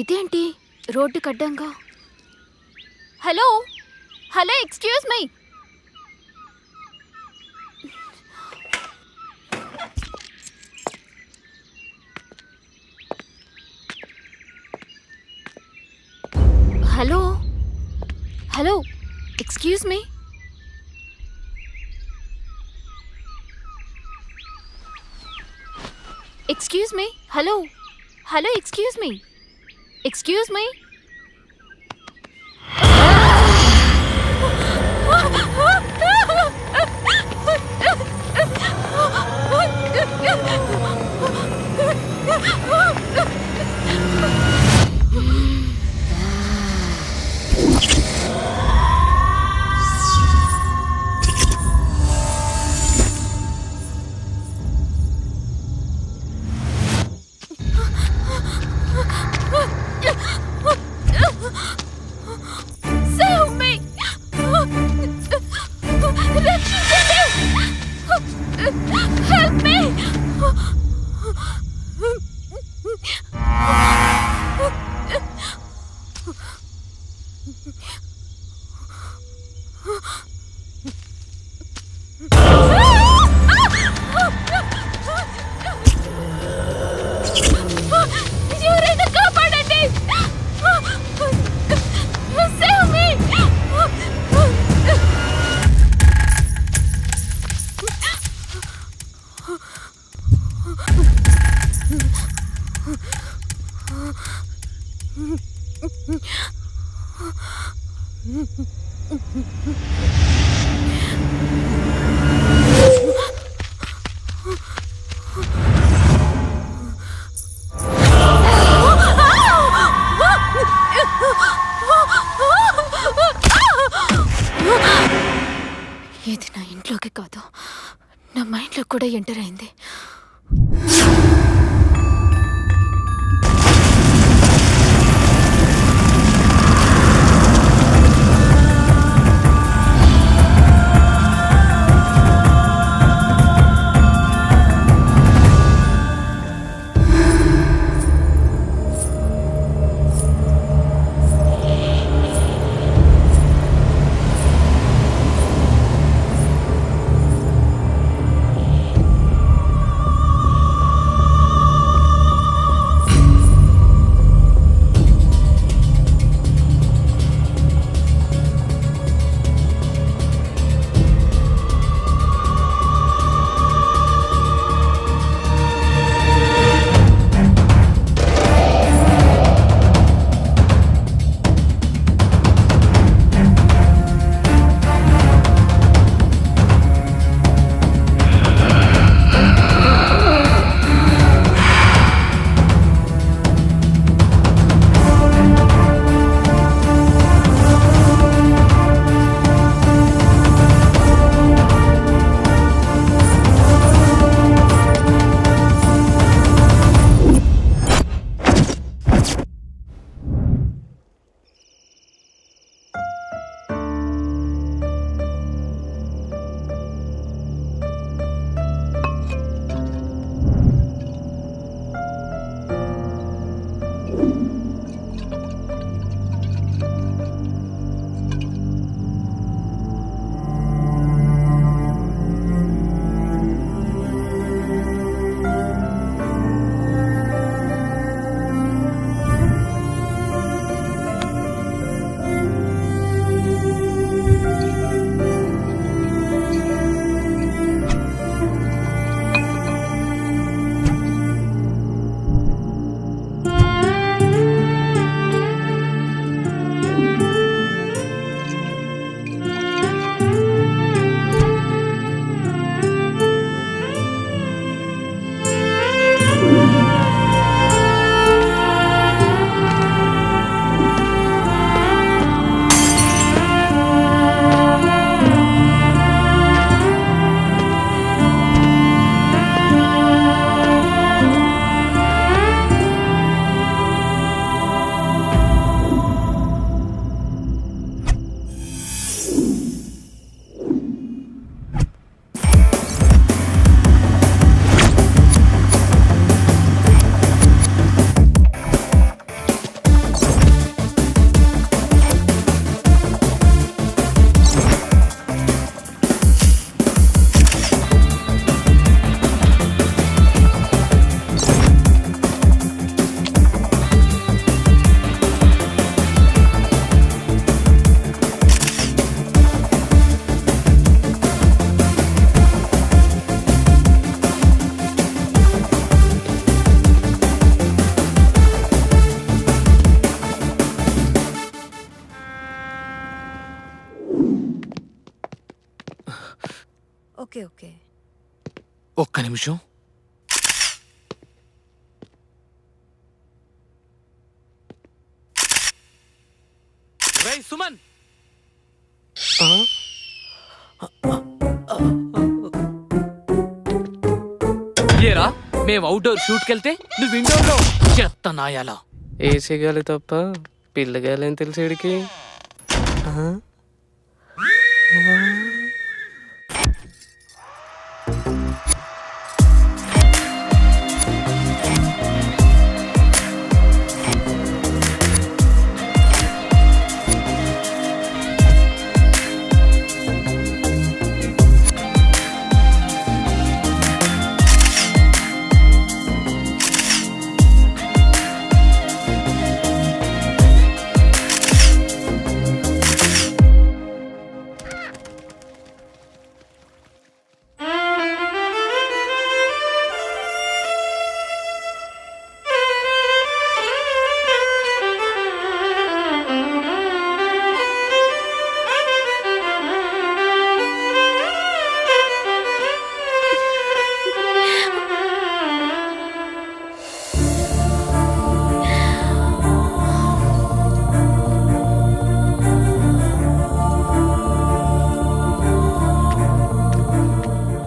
ఇదేంటి రోడ్డు కడ్డంగా? Hello hello, excuse me. Hello hello, excuse me. Excuse me. Hello hello, excuse me. Excuse me. ఇది నా ఇంట్లోకి కాదు, నా మైండ్లో కూడా ఎంటర్ అయింది. Okay okay. ఒక్క నిమిషం. రేయ్ సుమన్, ఏరా మేము అవుట్డోర్ షూట్కి వెళ్తే నువ్వు ఇండోర్ లో చెత్త నాయాలా. ఏసీ గాలి తప్ప పిల్లగాలి ఏం తెలిసేడికి.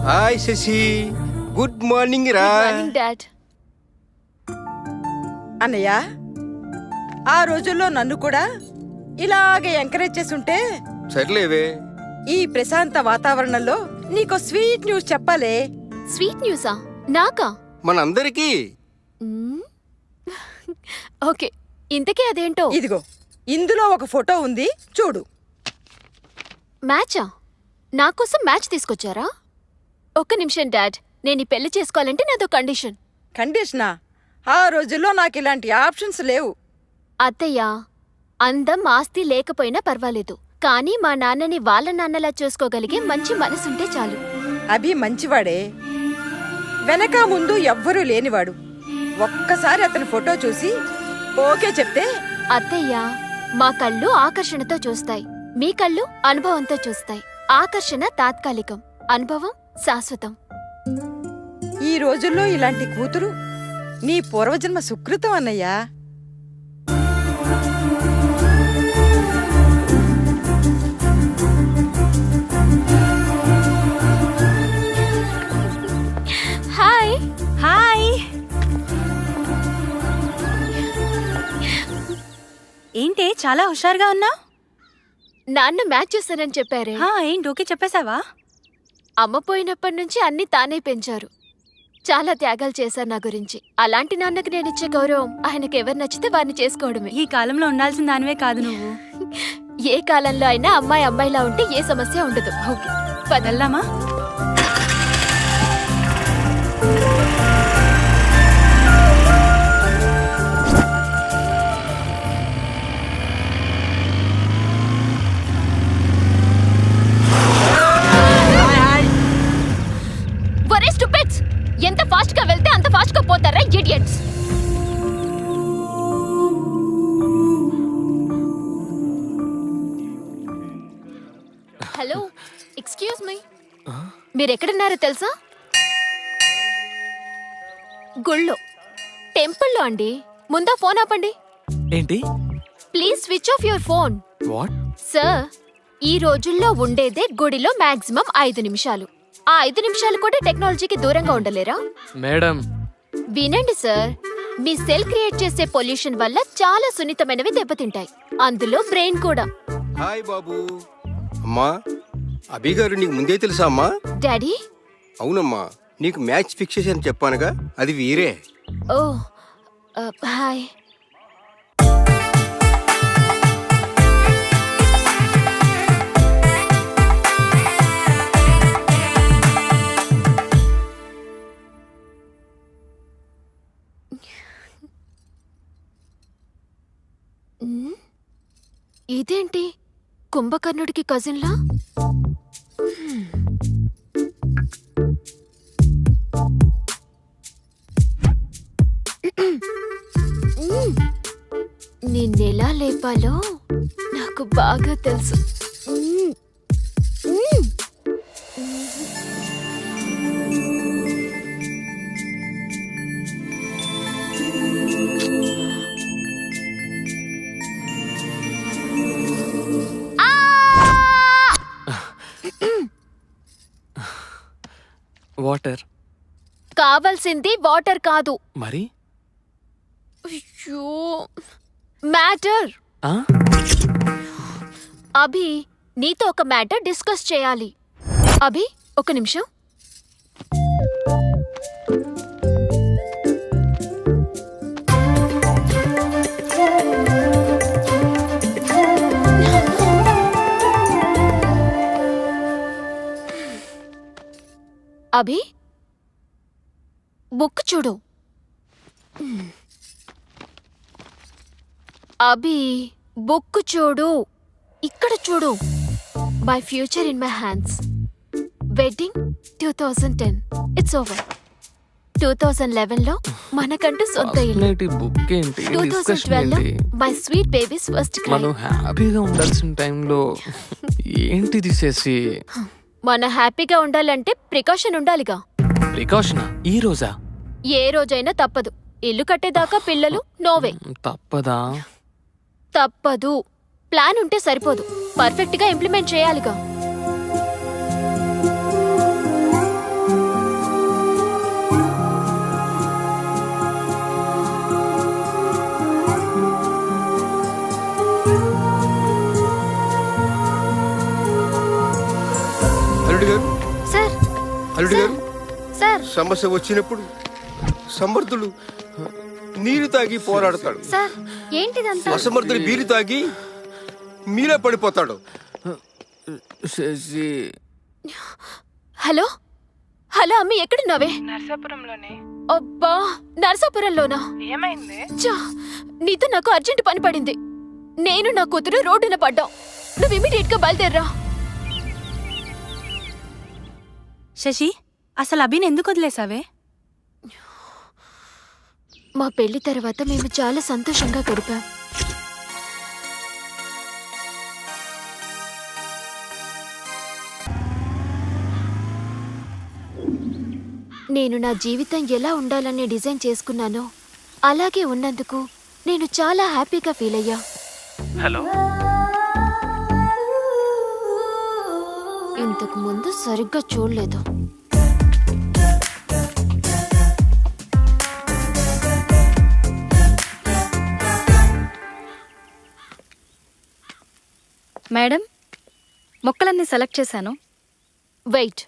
హాయ్ శశి, గుడ్ మార్నింగ్ రా. డాడ్. అన్నయ్య, ఆ రోజుల్లో నన్ను కూడా ఇలాగే ఎంకరేజ్ చేసుంటే సర్లేవే. ఈ ప్రశాంత వాతావరణంలో నీకో స్వీట్ న్యూస్ చెప్పాలే. స్వీట్ న్యూసా? నాకా? మనందరికీ. మ్మ్. ఓకే, ఇంతకీ అదేంటో. ఇదిగో, ఇందులో ఒక ఫోటో ఉంది, చూడు. మ్యాచా? నాకోసం మ్యాచ్ తీసుకొచ్చారా? ఒక్క నిమిషం డాడ్, నేను ఈ పెళ్లి చేసుకోవాలంటే నాదో కండిషన్. కండిషనా? ఆ రోజుల్లో నాకు ఇలాంటి ఆప్షన్స్ లేవు. అత్తయ్య, అందం ఆస్తి లేకపోయినా పర్వాలేదు, కానీ మా నాన్నని వాళ్ళ నాన్నలా చూసుకోగలిగే మంచి మనసుంటే చాలు. అభి మంచివాడే, వెనక ముందు ఎవ్వరూ లేనివాడు. ఒక్కసారి అతని ఫోటో చూసి ఓకే చెప్తే. అత్తయ్య, మా కళ్ళు ఆకర్షణతో చూస్తాయి, మీ కళ్ళు అనుభవంతో చూస్తాయి. ఆకర్షణ తాత్కాలికం, అనుభవం శాశ్వతం. ఈ రోజుల్లో ఇలాంటి కూతురు నీ పూర్వజన్మ సుకృతం అన్నయ్యా. హాయ్. హాయ్. ఏంటే చాలా హుషారుగా ఉన్నా? నాన్న మ్యాచ్ చూస్తానని చెప్పారే. ఏంటి ఓకే చెప్పేశావా? అమ్మ పోయినప్పటి నుంచి అన్ని తానే పెంచారు, చాలా త్యాగాలు చేశారు నా గురించి. అలాంటి నాన్నకి నేనిచ్చే గౌరవం ఆయనకి ఎవరు నచ్చితే వారిని చేసుకోవడమే. ఈ కాలంలో ఉండాల్సిన దానివే కాదు నువ్వు. ఏ కాలంలో అయినా అమ్మాయి అమ్మాయిలా ఉంటే ఏ సమస్య ఉండదు. ఓకే, పదల్లామా? ఒరే స్టూపిడ్స్, ఎంత ఫాస్ట్ గా వెళ్తే అంత ఫాస్ట్ గా పోతారా ఇడియట్స్. హలో, ఎక్స్క్యూజ్ మీ, మీరెక్కడున్నారో తెలుసా? గుళ్ళో, టెంపుల్లో అండి. ముందా ఫోన్ ఆపండి. ఏంటి? Please switch off your phone. What? Sir, ఈ రోజుల్లో ఉండేదే గుడిలో మాక్సిమం 5 నిమిషాలు. ఆ 5 నిమిషాలు కూడా టెక్నాలజీకి దూరంగా ఉండలేరా? మేడం, వినండి సార్, మీ సెల్ క్రియేట్ చేసే పొల్యూషన్ వల్ల చాలా సున్నితమైనవి దెబ్బతింటాయి, అందులో బ్రెయిన్ కూడా. హాయ్ బాబు. అమ్మా, అభి గారు నీకు ముందే తెలుసా అమ్మా? డాడీ? అవునమ్మా, నీకు మ్యాచ్ ఫిక్స్ చేశాను చెప్పానుగా, అది వీరే. ఓ, హాయ్. ఇదేంటి, కుంభకర్ణుడికి కజిన్లా? నిన్నెలా లేపాలో నాకు బాగా తెలుసు. వాటర్. కావాల్సింది వాటర్ కాదు. మరి అయ్యో, మ్యాటర్. ఆ? అభి, నీతో ఒక మ్యాటర్ డిస్కస్ చేయాలి. అభి, ఒక నిమిషం. అభి, బుక్ చూడు. అభి, బుక్ చూడు. ఇక్కడ చూడు. My future in my hands. Wedding 2010. It's over. 2011లో మనకంటూ సొంత ఇల్లు. Personality book ఏంటి? డిస్కషన్ 2012లో ఏంటి? మై స్వీట్ బేబీస్ ఫస్ట్ మనం హ్యాపీగా ఉండాల్సిన టైంలో ఏంటిది చేసి? మన హ్యాపీగా ఉండాలంటే ప్రికాషన్ ఉండాలిగా. ప్రికాషనా? ఈ రోజా? ఏ రోజైనా తప్పదు. ఇల్లు కట్టేదాకా పిల్లలు నోవే. తప్పదా? తప్పదు. ప్లాన్ ఉంటే సరిపోదు, పర్ఫెక్ట్ గా ఇంప్లిమెంట్ చేయాలిగా. అల్లుడు గారు, సార్, అల్లుడు గారు, సార్, సమస్య వచ్చినప్పుడు సమర్థుడు నీరు తాగి పోరాడతాడు. సార్, ఏంటిదంతా? అసమర్థుడు బీరు తాగి మీరే పడిపోతాడు. శశి, హలో హలో, అమ్మి ఎక్కడున్నావే? నర్సాపురంలోనే. అబ్బా, నరసాపురంలోనా? ఏమైంది? ఛా, నీతో నాకు అర్జెంట్ పని పడింది. నేను నా కూతురు రోడ్డున పడ్డాం. నువ్వు ఇమీడియట్ గా బయలుదేర్రా. శశి, అసలు అభిని ఎందుకు వదిలేసావే? మా పెళ్లి తర్వాత మేము చాలా సంతోషంగా గడిపాం. నేను నా జీవితం ఎలా ఉండాలని డిజైన్ చేసుకున్నానో అలాగే ఉన్నందుకు నేను చాలా హ్యాపీగా ఫీల్ అయ్యా. హలో. ఇంతకు ముందు సరిగ్గా చూడలేదు. మేడం, మొక్కలన్నీ సెలెక్ట్ చేశాను. వెయిట్.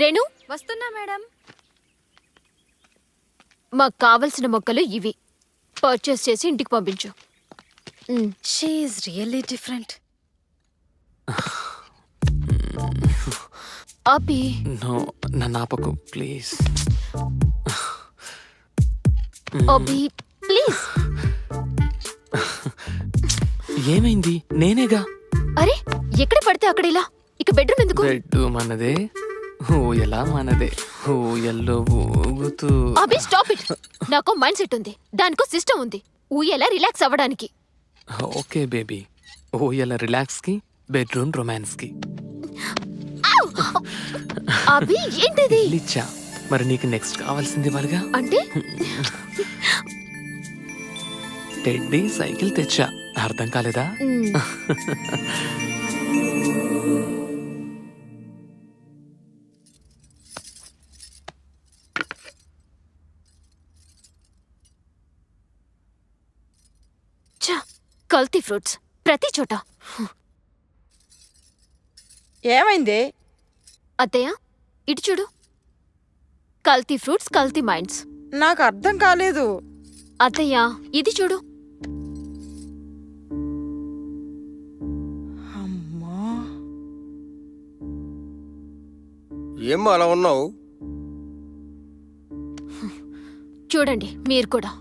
రేణు, వస్తున్నా మేడం. మాకు కావలసిన మొక్కలు ఇవి. పర్చేస్ చేసి ఇంటికి పంపించు. She is really different. Abhi, no, నన్ను ఆపకు ప్లీజ్. Abhi, please. ఏమైంది? నేనేగా. అరే, ఎక్కడ పడితే అక్కడ ఇలా. ఇక బెడ్రూమ్ ఎందుకు? బెడ్ మనదే, ఊయలా మనదే. ఊయల్లో ఊగుతూ. అభి, స్టాప్ ఇట్. నాకు మైండ్ సెట్ ఉంది, దానికో సిస్టమ్ ఉంది. ఊయలా రిలాక్స్ అవ్వడానికి. ఓకే బేబీ, ఊయల రిలాక్స్ కి, బెడ్రూమ్ రొమాన్స్ కి. అభి, ఏంటిది? ఇచ్చా. మరి నీకు నెక్స్ట్ కావాల్సింది వాళ్ళగా అంటే టెడ్డీ సైకిల్ తెచ్చా. అర్థం కాలేదా? కల్తీ ఫ్రూట్స్ ప్రతి చోట. ఏమైంది? అత్తయ్య, ఇటు చూడు. కల్తీ ఫ్రూట్స్, కల్తీ మైండ్స్. నాకు అర్థం కాలేదు. అత్తయ్య, ఇది చూడు. అమ్మా, ఏమ్మా అలా ఉన్నావు? చూడండి మీరు కూడా.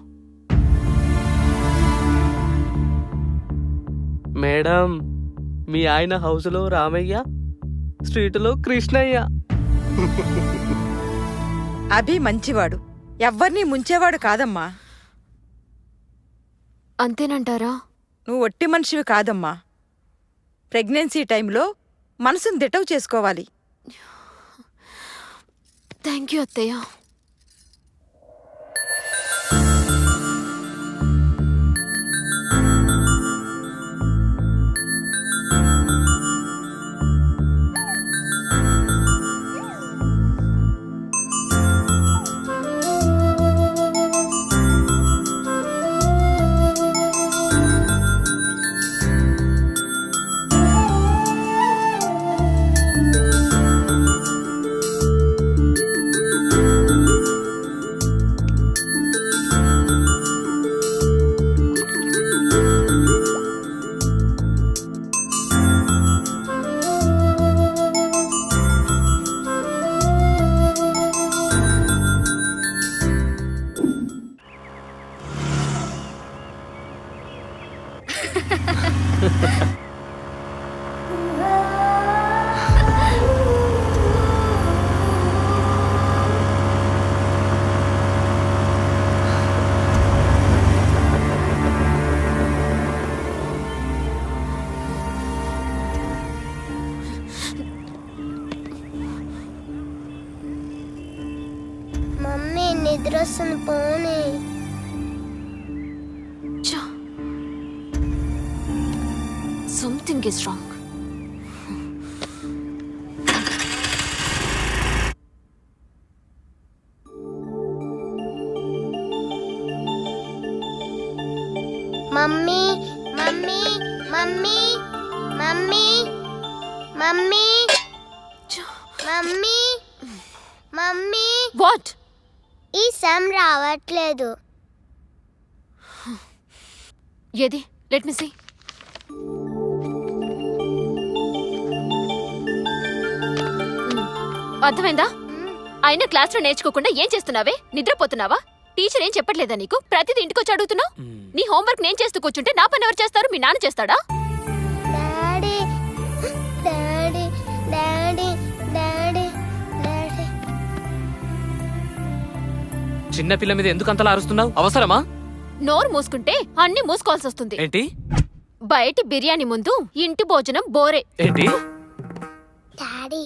మేడం, మీ ఆయన హౌస్లో రామయ్య, స్ట్రీట్లో కృష్ణయ్య. అభి మంచివాడు, ఎవ్వరినీ ముంచేవాడు కాదమ్మా. అంతేనంటారా? నువ్వు ఒట్టి మనిషివి కాదమ్మా. ప్రెగ్నెన్సీ టైంలో మనసును దిటవు చేసుకోవాలి. థ్యాంక్ యూ అత్తయ్య. మమ్మీ నిద్రొస్తుంది పోనీ. Something is wrong. Mummy mummy mummy mummy mummy mummy mummy what? ఈ సమ్ రావట్లేదు. ఏది? Let me see. అర్థమైందా? అయినా క్లాస్లో నేర్చుకోకుండా ఏం చేస్తున్నావే? నిద్రపోతున్నావా? టీచర్ ఏం చెప్పట్లేదా నీకు? ప్రతిదీ ఇంటికొచ్చి అడుగుతున్నావు. నీ హోంవర్క్ నేను చేస్తూ కూర్చుంటే నా పని ఎవరు చేస్తారు? మీ నాన్న చేస్తాడా? Daddy daddy daddy daddy daddy. చిన్న పిల్ల మీద ఎందుకు అంతలా అరుస్తున్నావు? అవసరమా? నోరు మూసుకుంటే అన్ని మూసుకోవాల్సి వస్తుంది. ఏంటి బయటి బిర్యానీ ముందు ఇంటి భోజనం బోరే. ఏంటి? డాడీ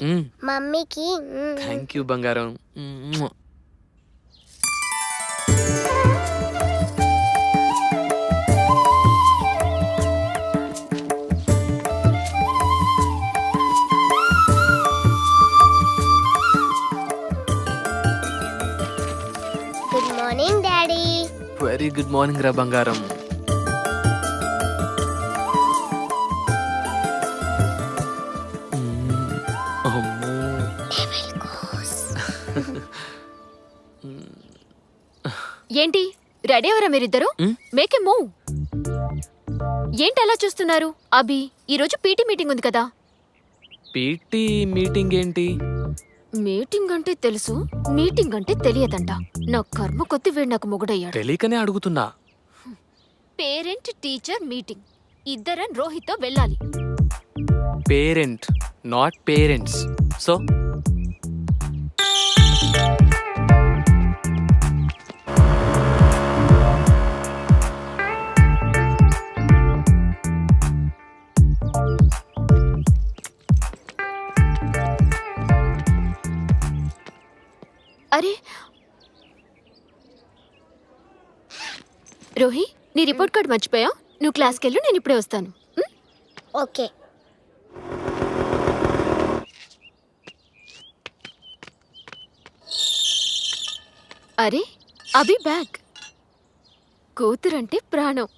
మమ్మీకి థ్యాంక్ యూ బంగారం. Good morning daddy. Very good morning రా బంగారం. ఏంటి రెడీ అవరా మీరిద్దరు? Make a move. ఏంటి అలా చూస్తున్నారు? అభి, ఈరోజు పీటీ మీటింగ్ ఉంది కదా. పీటీ మీటింగ్ ఏంటి? మీటింగ్ అంటే తెలుసు, మీటింగ్ అంటే తెలియదంట. నా కర్మ కొద్ది వీడు నాకు మొగుడయ్యాడు. తెలియకనే అడుగుతున్నా. Parent teacher meeting. ఇద్దరం రోహిత్తో వెళ్ళాలి. Parent not parents. సో అరే రోహి, నీ రిపోర్ట్ కార్డ్ మర్చిపోయా? నువ్వు క్లాస్కి వెళ్ళు, నేను ఇప్పుడే వస్తాను. ఓకే. అరే అభి బ్యాగ్. కూతురంటే ప్రాణం.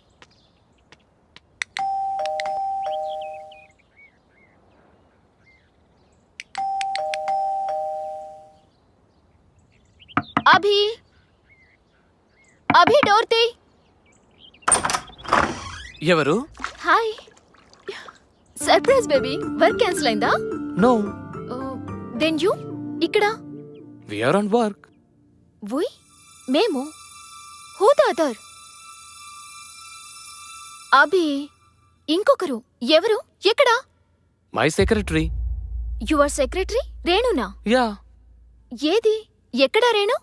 అభి, అభి డోర్ తీ. ఎవరు? Hi. Surprise baby. Work cancel అయిందా? నో. దెన్ యూ ఇక్కడ? We are on work. We? మేము? Who the other? అభి, ఇంకొకరు ఎవరు? ఎక్కడ? My secretary. యువర్ సెక్రటరీ రేణునా? యా. ఏది? ఎక్కడ రేణు?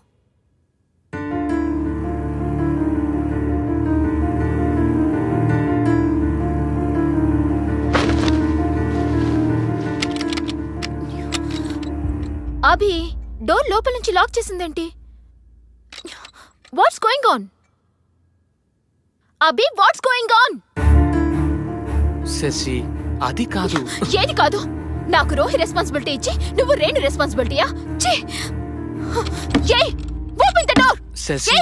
అభి డోర్ లోపల నుంచి లాక్ చేసిందేంటి? What's going on? Abhi what's going on? Shashi అది కాదు. ఏది కాదు? నాకు రోహి రెస్పాన్సిబిలిటీ ఇచ్చి నువ్వు రేణు రెస్పాన్సిబిలిటీయా? Open the door. Shashi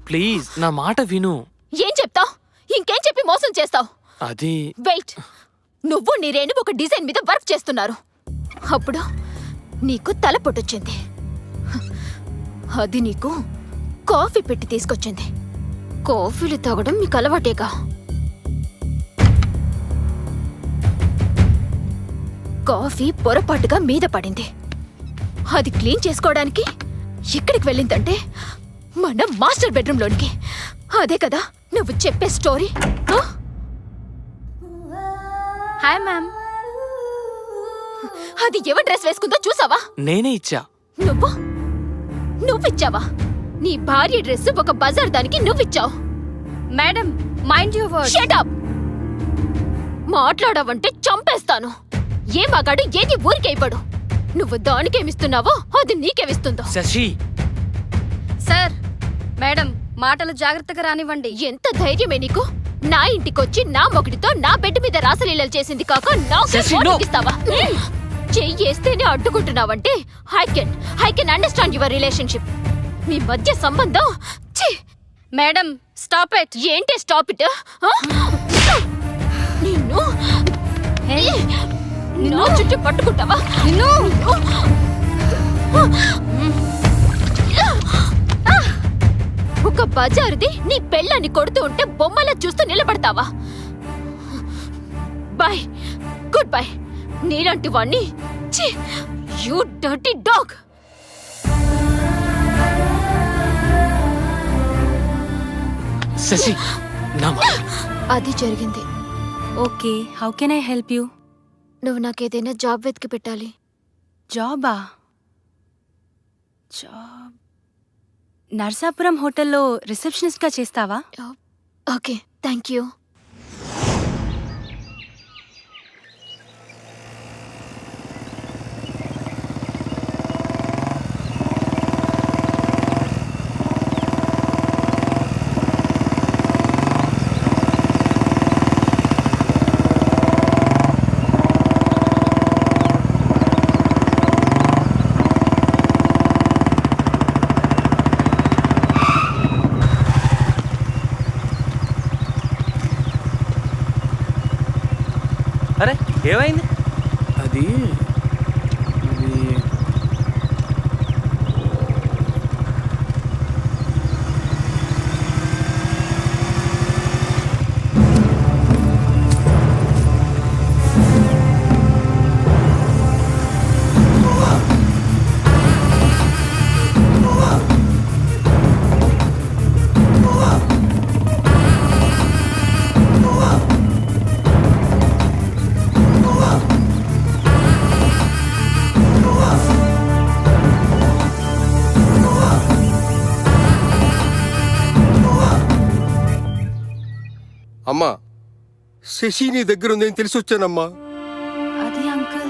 please నా మాట విను. ఏం చెప్తావ్? ఇంకేం చెప్పి మోసం చేస్తావ్? అది వెయిట్, నువ్వు నీ రేణు ఒక డిజైన్ మీద వర్క్ చేస్తున్నారు. అప్పుడు నీకు తల పొట్టొచ్చింది. అది నీకు కాఫీ పెట్టి తీసుకొచ్చింది. కాఫీలు తాగడం మీకు అలవాటేగా. కాఫీ పొరపాటుగా మీద పడింది. అది క్లీన్ చేసుకోవడానికి ఎక్కడికి వెళ్ళిందంటే మన మాస్టర్ బెడ్రూమ్ లోనికి. అదే కదా నువ్వు చెప్పే స్టోరీ. Hi ma'am. అది ఎవరి డ్రెస్ వేసుకుందో చూసావా? నేనే ఇచ్చా. నువ్విచ్చావా? నీ భార్య డ్రెస్ ఒక బజార్ దానికి నువ్విచ్చావు. Madam mind your words. Shut up. మాట్లాడావంటే చంపేస్తాను. ఏ మగాడు ఏది ఊరికే ఇవ్వడు. నువ్వు దానికేమిస్తున్నావో అది నీకేమిస్తుందో. శశి సార్ మేడం మాటలు జాగ్రత్తగా రానివ్వండి. ఎంత ధైర్యమే నీకు? నా ఇంటికొచ్చి నా మొగుడితో నా బెడ్ మీద రాసలీలలు చేసింది కాక శశి, no. నాకిస్తావా? చెయ్యేస్తేనే అడ్డుకుంటున్నావంటే I can understand your relationship. మీ మధ్య సంబంధం ఛీ! Madam stop it. ఏంటి స్టాప్ ఇట్? నిన్ను నిన్ను చుట్టూ పట్టుకుంటావా? నిన్ను ఒక బజారుది నీ పెళ్ళాన్ని కొడుతూ ఉంటే బొమ్మలా చూస్తూ నిలబడతావా? Bye, good bye. నీలాంటి వాణ్ణి యూ డర్టీ డాగ్. శశి నా అది జరిగింది. Okay, how can I help you? నువ్వు నాకేదైనా జాబ్ వెతికి పెట్టాలి. జాబా? జాబ్ నర్సాపురం హోటల్లో రిసెప్షనిస్ట్గా చేస్తావా? Okay, thank you. అరే ఏమైంది? అది అమ్మా, శశి నీ దగ్గర ఉందని తెలిసి వచ్చానమ్మా. అది అంకుల్.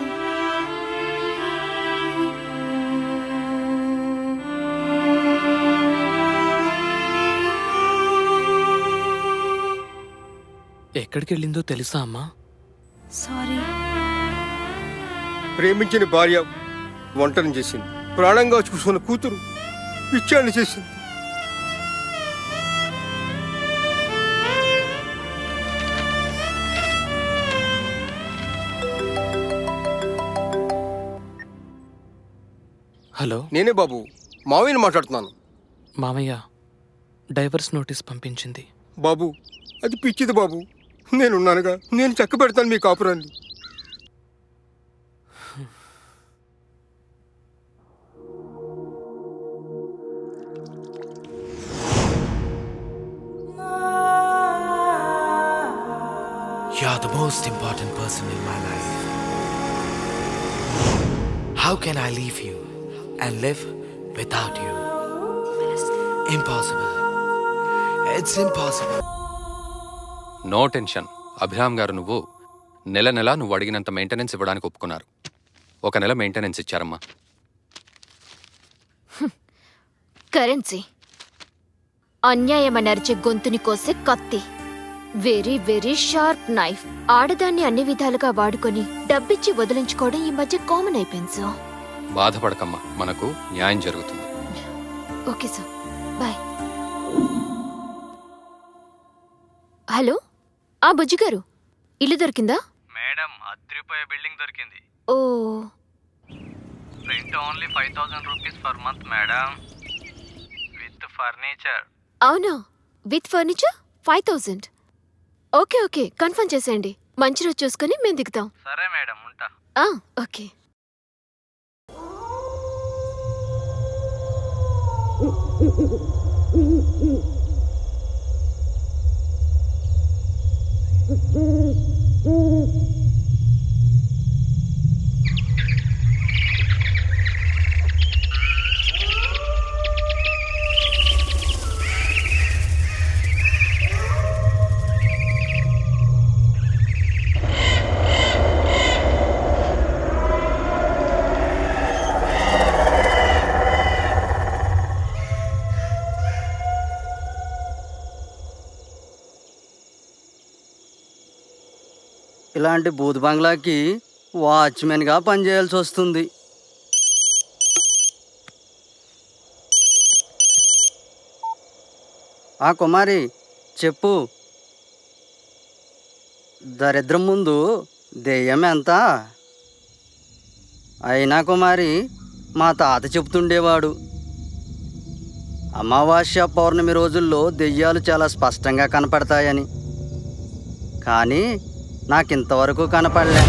ఎక్కడికి వెళ్ళిందో తెలుసా అమ్మా? సారీ. ప్రేమించిన భార్య వంటను చేసింది. ప్రాణంగా చూసుకున్న కూతురు పిచ్చాన్ని చేసింది. హలో, నేనే బాబు, మావయ్యని మాట్లాడుతున్నాను. మామయ్య డైవర్స్ నోటీస్ పంపించింది. బాబు, అది పిచ్చిది బాబు. నేనున్నానుగా, నేను చక్క పెడతాను మీ కాపురాన్ని. You're the most important person in my life. How can I leave you and live without you? Impossible. It's impossible. No tension. Abhiram గారు నువ్వు నెల నువ్వు అడిగినంత మెయింటెనెన్స్ ఇవ్వడానికి ఒప్పుకున్నారు. 1 నెల మెయింటెనెన్స్ ఇచ్చారమ్మా. కరెన్సీ, అన్యాయమని అరిచే గొంతుని కోసే కత్తి, వెరీ వెరీ షార్ప్ నైఫ్. ఆడదాన్ని అన్ని విధాలుగా వాడుకొని డబ్బిచ్చి వదిలించుకోవడం ఈ మధ్య కామన్ అయిపోయింది సార్. బాధపడకమ్మా, మనకు న్యాయం జరుగుతుంది. Okay sir, bye. హలో, ఆ బుజ్జి గారు, ఇల్లు దొరికిందా? మేడం, అద్రిపోయే బిల్డింగ్ దొరికింది. ఓ, rent only 5000 rupees per month madam, with furniture. అవునా? With furniture 5000. Okay okay, confirm చేసేయండి. మంచి రోజు చూసుకుని మేము దిగుతాం. సరే మేడం, ఉంటా. ఓకే. ఇలాంటి బూత్ బంగ్లాకి వాచ్మెన్గా పనిచేయాల్సి వస్తుంది. ఆ కుమారి, చెప్పు. దరిద్రం ముందు దెయ్యం ఎంత? అయినా కుమారి, మా తాత చెబుతుండేవాడు, అమావాస్య పౌర్ణమి రోజుల్లో దెయ్యాలు చాలా స్పష్టంగా కనపడతాయని. కానీ నాకింతవరకు కనపడలే.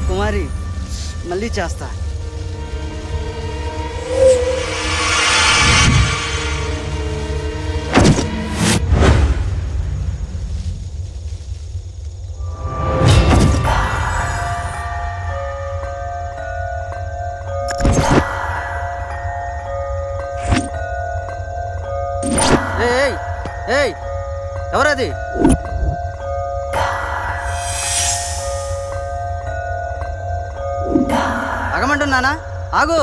కుమారి, మళ్ళీ చేస్తా. ఏయ్, ఎవరది? ఆగమంటున్నానా? ఆగు.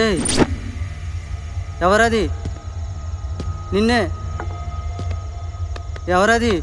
ఏయ్, ఎవరది? నిన్నే. ఎవరది?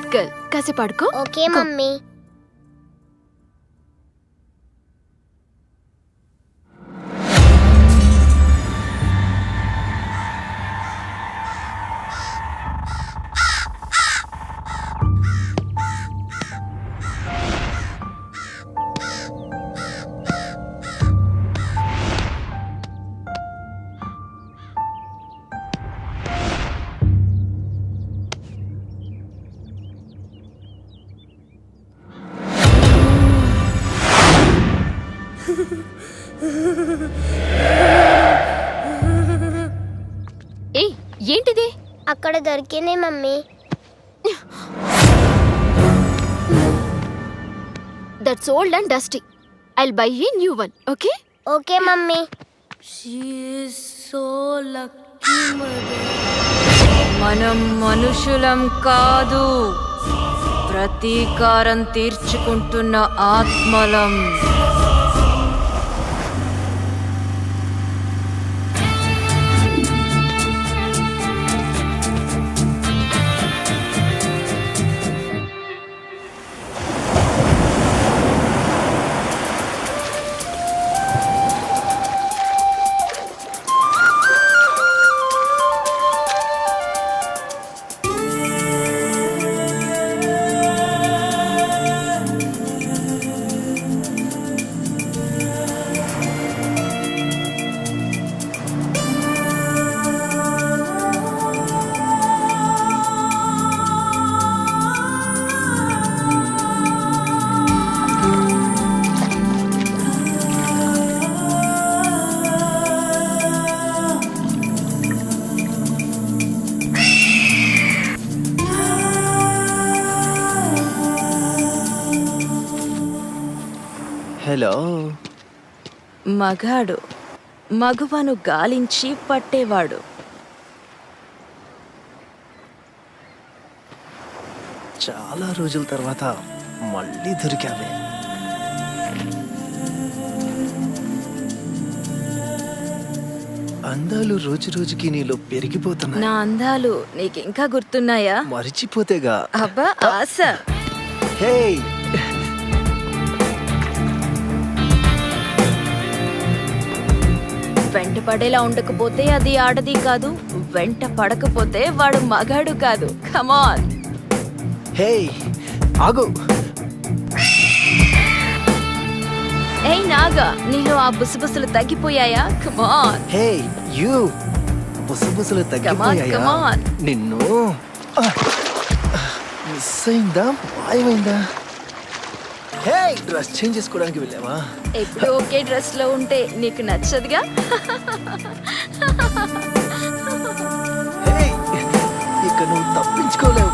గుడ్ గర్ల్ కాసేపు ఆడుకో. Okay mummy. ఏయ్ ఏంటిది? అక్కడ దొరికింది mummy. That's old and dusty. I'll by a new one. Okay okay mummy. మనం మనుషులం కాదు, ప్రతీకారం తీర్చుకుంటున్న ఆత్మలం. హలో. మగాడు మగువను గాలించి పట్టేవాడు. చాలా రోజుల తర్వాత మళ్ళీ దొరికావే. అందాలు రోజు రోజుకి నీలో పెరిగిపోతున్నాయి. నా అందాలు నీకింకా గుర్తున్నాయా? మరిచిపోతేగా. అబ్బా ఆశ. హే, వెంట పడేలా ఉండకపోతే అది ఆడది కాదు, వెంట పడకపోతే వాడు మగాడు కాదు. కమాన్. హే ఆగు. ఏయ్ నాగా, నీలో ఆ బుసబుసలు తగ్గిపోయాయా? కమాన్. Hey you. బుసబుసలు తగ్గిపోయాయా? come on. నిన్ను మిస్ అయిందా, మాయమైందా? హే, డ్రెస్ చేంజ్ చేసుకోవడానికి వెళ్ళావా? ఎప్పుడు ఒకే డ్రెస్ లో ఉంటే నీకు నచ్చదుగా. హే, ఇక నువ్వు తప్పించుకోలేవు.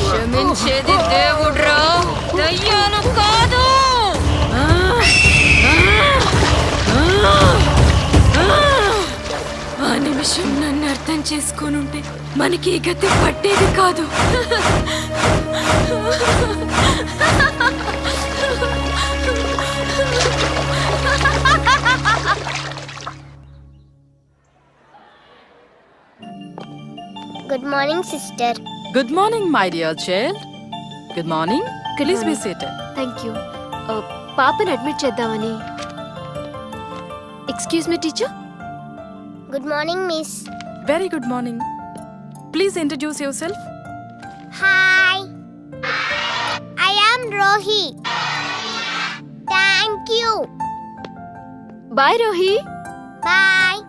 క్షమించేది దేవుడ్రా, దయ్యాలు కాదు. ఆ నిమిషం నన్ను అర్థం చేసుకోనుంటే మనకి ఈ గతి పట్టేది కాదు. Good morning sister. Good morning my dear child. Good morning. Please be seated. Thank you. పాపని అడ్మిట్ చేద్దామని. Excuse me teacher. Good morning miss. Very good morning. Please introduce yourself. Hi, I am Rohi. Thank you. Bye Rohi. Bye.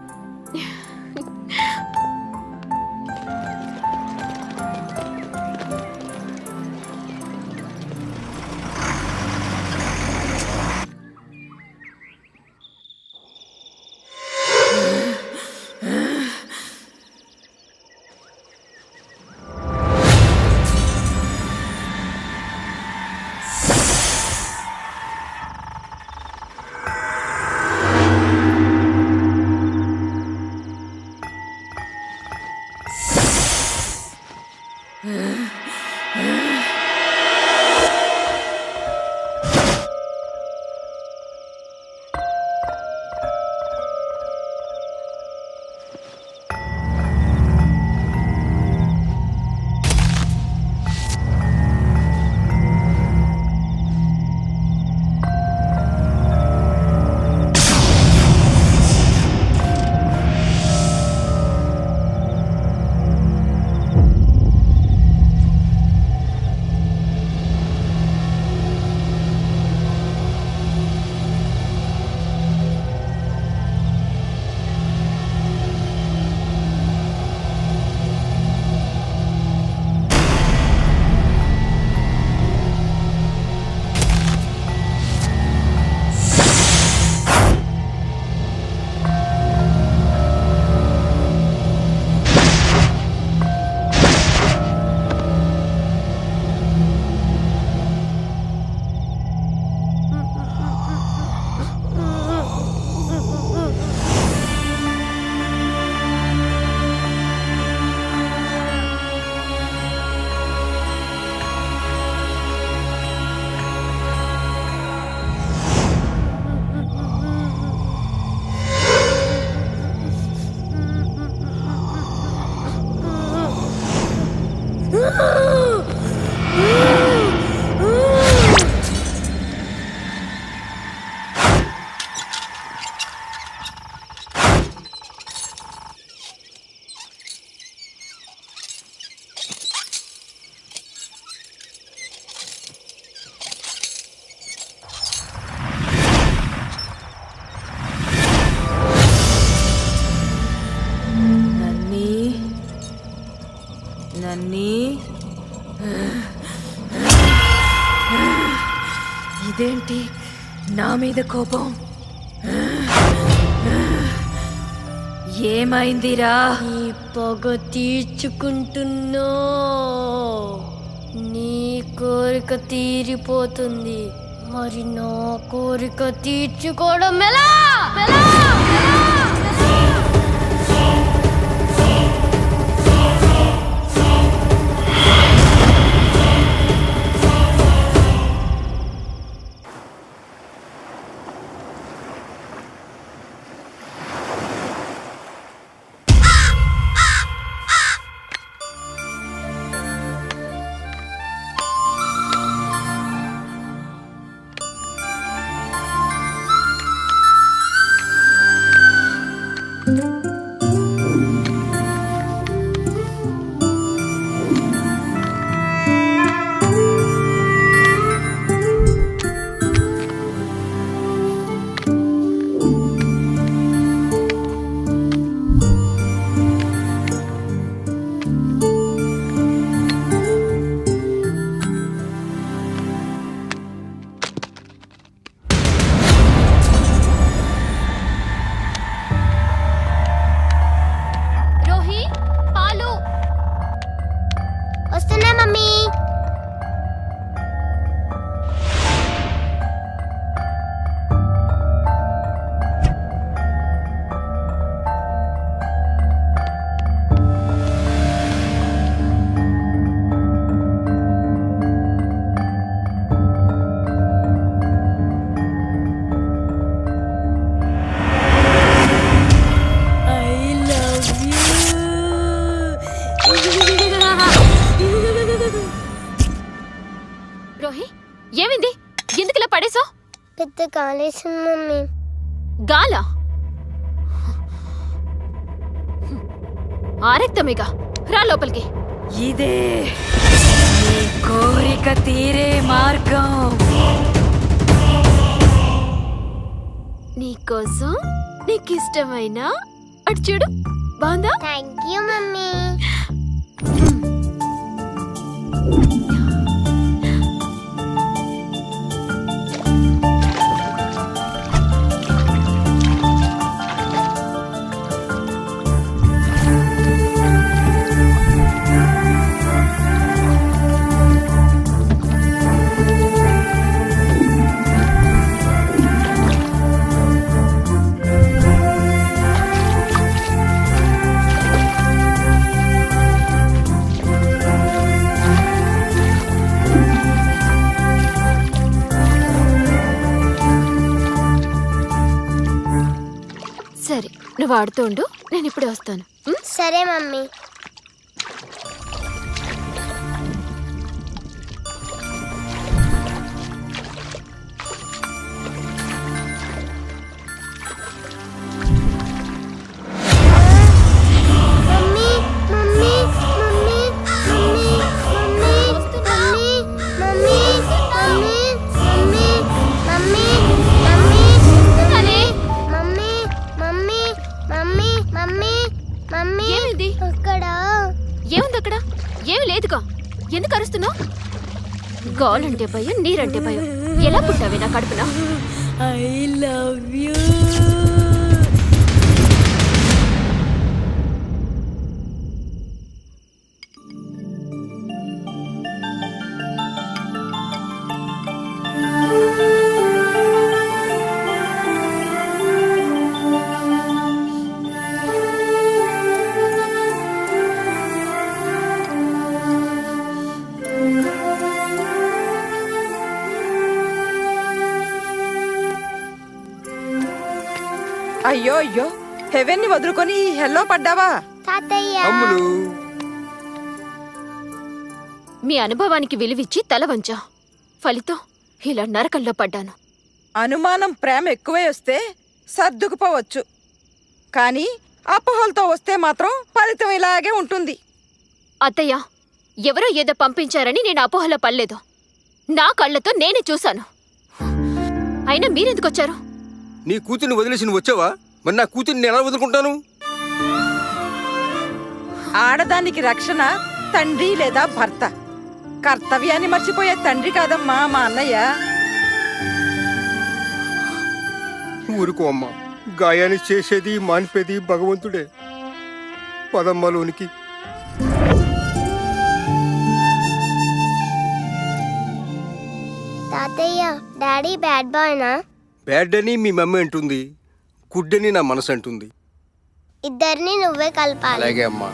ఇదేంటి నా మీద కోపం? ఏమైందిరా? ఈ పొగ తీర్చుకుంటున్నా నీ కోరిక తీరిపోతుంది, మరి నా కోరిక తీర్చుకోవడం ఎలా? కాలేసింది మమ్మీ. గాలా ఆరెక్తమేగా, రా లోపలికి. ఇదే నీ కోరిక తీరే మార్గం. నీకోసం నీకిష్టమైన అటు చూడు, బాగుందా? Thank you mummy. సరే, నువ్వు ఆడుతూ ఉండు, నేను ఇప్పుడే వస్తాను. సరే mummy. Mummy mummy mummy mummy mummy mummy mummy mummy mummy mummy mummy mummy mummy mummy mummy ఏమిది? అక్కడ ఏముంది అక్కడ? ఏమి లేదుగా, ఎందుకు అరుస్తున్నావు? గాలంటే భయం, నీరంటే భయం. ఎలా పుట్టావే నా కడుపున? I love you. అయ్యో అయ్యో, హెవెన్ ని వదులుకొని ఈ హెల్లో పడ్డావా? తాతయ్య. అమ్ములు, మీ అనుభవానికి విలువిచ్చి తల వంచా, ఫలితం ఇలా నరకంలో పడ్డాను. అనుమానం ప్రేమ ఎక్కువే వస్తే సర్దుకుపోవచ్చు, కానీ అపోహలతో వస్తే మాత్రం ఫలితం ఇలాగే ఉంటుంది. అత్తయ్య, ఎవరో ఏదో పంపించారని నేను అపోహలో పడలేదు. నా కళ్ళతో నేనే చూశాను. అయినా మీరెందుకొచ్చారు? నీ కూతుర్ని వదిలేసి నువ్వు వచ్చావా? మరి నా కూతుర్ని నేను ఎలా వదులుకుంటాను? ఆడదానికి రక్షణ తండ్రి లేదా భర్త. కర్తవ్యాన్ని మర్చిపోయే తండ్రి కాదమ్మా మా అన్నయ్య. ఊరుకో అమ్మా, గాయాన్ని చేసేది మాన్పేది భగవంతుడే. పదమ్మలోనికి. తాతయ్య, డాడీ బ్యాడ్ బాయ్నా? బ్యాడ్ అని మీ మమ్మీ అంటుంది, గుడ్ అని నా మనసు అంటుంది. ఇద్దరిని నువ్వే కలపాలి. అలాగే అమ్మా.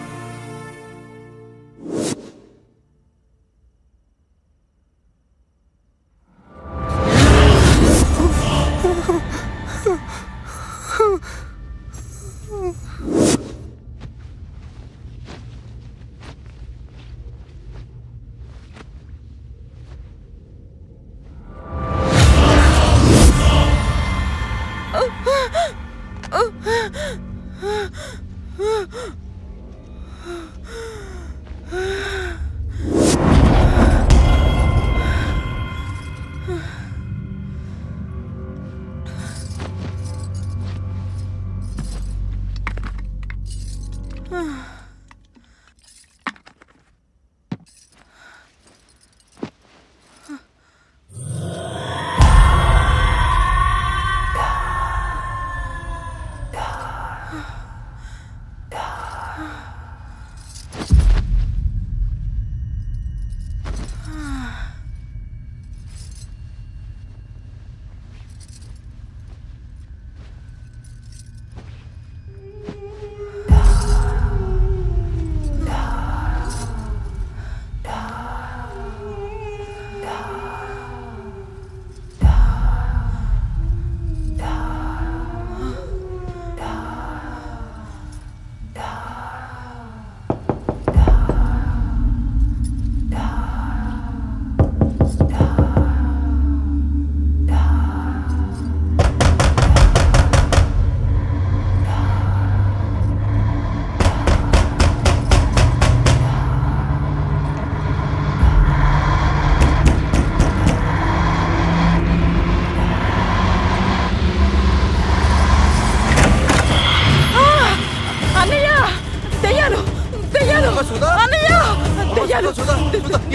అమ్మా సుధా అమ్మా సుధా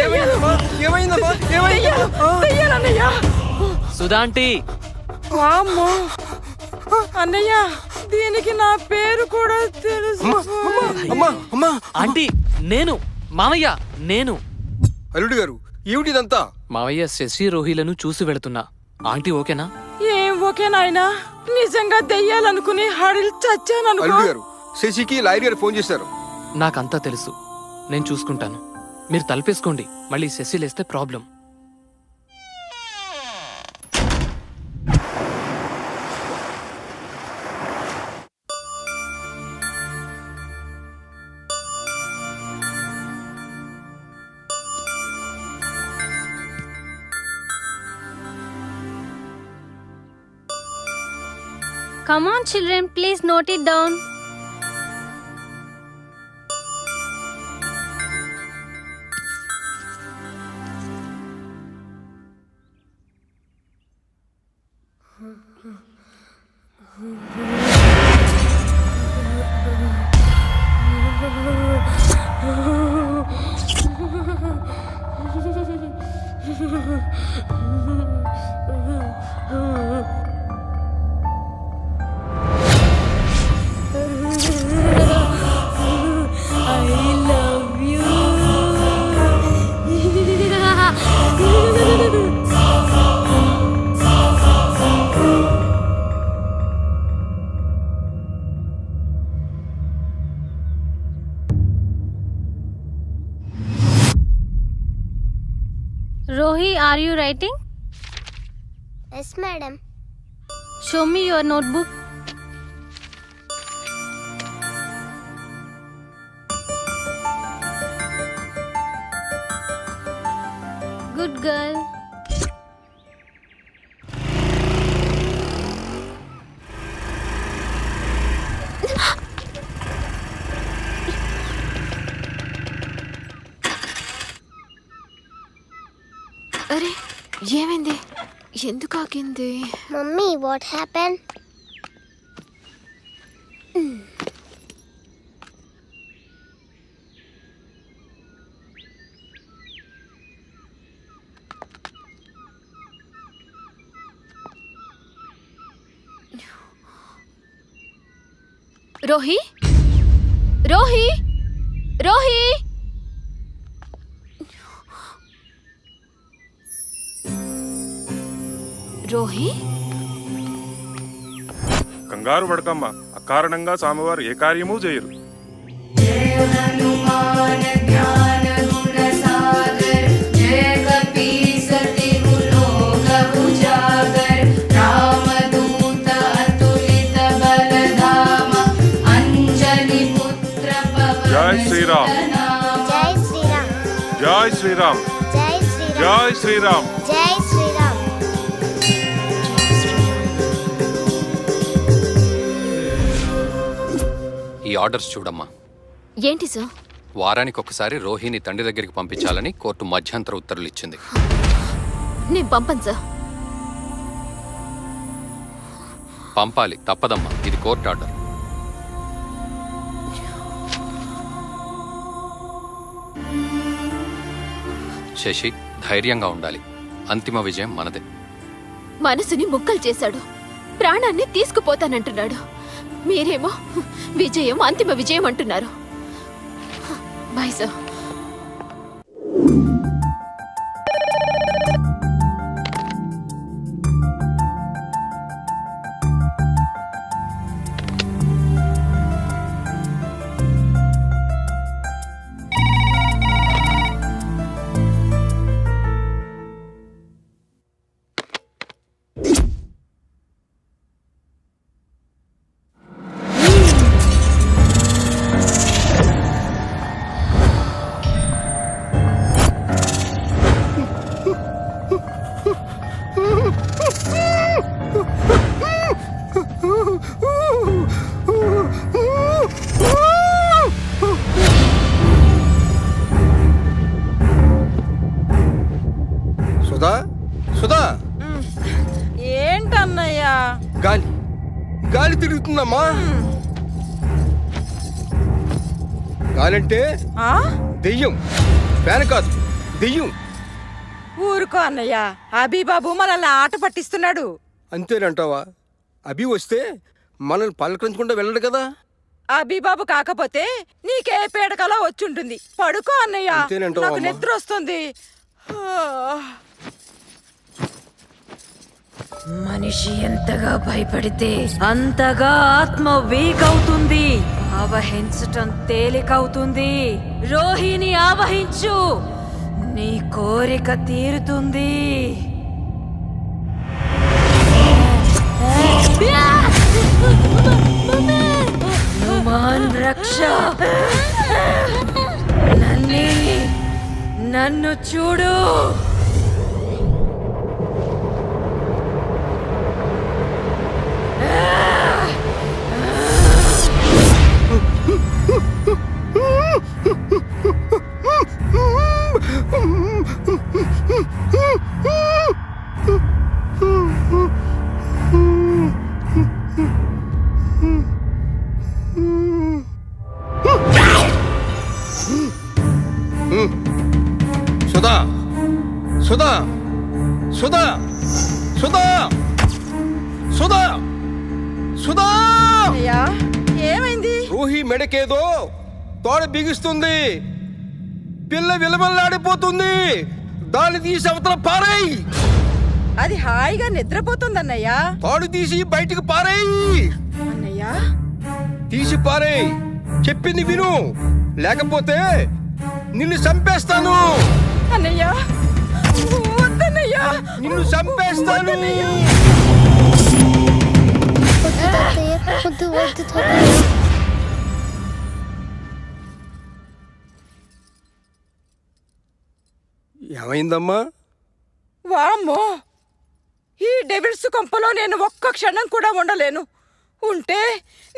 ఏమైందమ్మా ఏమైందమ్మా ఏమైందమ్మా సుధా ఆంటీ వామ్మో అన్నయ్య దీనికి నా పేరు కూడా తెలుసు. అమ్మా అమ్మా ఆంటీ నేను మామయ్య నేను అల్లుడు గారు ఏమిటిదంతా? మావయ్య శశి రోహిలను చూసి వెళుతున్నా. ఆంటీ ఓకేనా? ఏం ఓకే నాయనా, నిజంగా దెయ్యాలనుకుని హడిల్ చచ్చాననుకో. అల్లుడు గారు శశికి లాయర్ గారు ఫోన్ చేశారు. నాకంతా తెలుసు, నేను చూసుకుంటాను. మీరు తలపేసుకోండి, మళ్ళీ శశి లేస్తే problem. Come on, children, please note it down. Rohi, are you writing? Yes, madam. Show me your notebook. Good girl. అరే ఏమైంది? ఎందుకు ఆగింది? Mummy, what happened? Rohi, Rohi, Rohi. Rohi, కంగారు పడకమ్మ, అకారణంగా స్వామివారు ఏ కార్యము చేయరు. జై శ్రీరామ్, Jai Sri Ram. జై శ్రీరామ్, Jai Sri Ram. జై శ్రీరామ్. Jai Sri Ram. ఈ ఆర్డర్స్ చూడమ్మా. ఏంటి సార్? వారానికి ఒకసారి రోహిని తండ్రి దగ్గరికి పంపించాలని కోర్టు మధ్యంతర ఉత్తర్వులు ఇచ్చింది. నేను పంపను సార్. పంపాలి, తప్పదమ్మా, ఇది కోర్టు ఆర్డర్. శశి, ధైర్యంగా ఉండాలి. అంతిమ విజయం మనదే. మనసుని ముక్కలు చేశాడు, ప్రాణాన్ని తీసుకుపోతానంటున్నాడు. మీరేమో విజయం, అంతిమ విజయం అంటున్నారు. Bye sir. గాలంటే ఆ? దెయ్యం, ఫ్యాన్ కాదు దెయ్యం. ఊరుకో అన్నయ్య, అబీబాబు మనల్ని ఆట పట్టిస్తున్నాడు. అంతేనంటావా? అభి వస్తే మనల్ని పలకరించకుండా వెళ్ళడు కదా. అబీబాబు కాకపోతే నీకే పేడకలా వచ్చుంటుంది. పడుకో అన్నయ్య, అంతేనంటావా నాకు అమ్మా? నిద్ర వస్తుంది. మనిషి ఎంతగా భయపడితే అంతగా ఆత్మ వీక్ అవుతుంది. ఆవహించటం తేలికవుతుంది. రోహిణి ఆవహించు, నీ కోరిక తీరుతుంది. హనుమాన్ రక్ష, నన్ను చూడు. సుధా, సుధా, సుధా, సుధా, సుధా, సుధా! అన్నయ్య, ఏమైంది? రోహి మెడకేదో తోడ బిగిస్తుంది. పిల్ల విలవల్లాడిపోతుంది. దాన్ని తీసి అవతల పారేయ్. అది హాయిగా నిద్రపోతుందన్నయ్య. తాడు తీసి బయటికి పారేయ్. అన్నయ్య, తీసి పారేయ్. చెప్పింది విను, లేకపోతే నిన్ను చంపేస్తాను. అన్నయ్య, వద్దన్నయ్య, నిన్ను చంపేస్తాను. వద్దు తాతయ్య, వద్దు వద్దు తాతయ్య. ఏమైందమ్మా? వామ్మో, ఈ డెవిల్స్ కొంపలో నేను ఒక్క క్షణం కూడా ఉండలేను. ఉంటే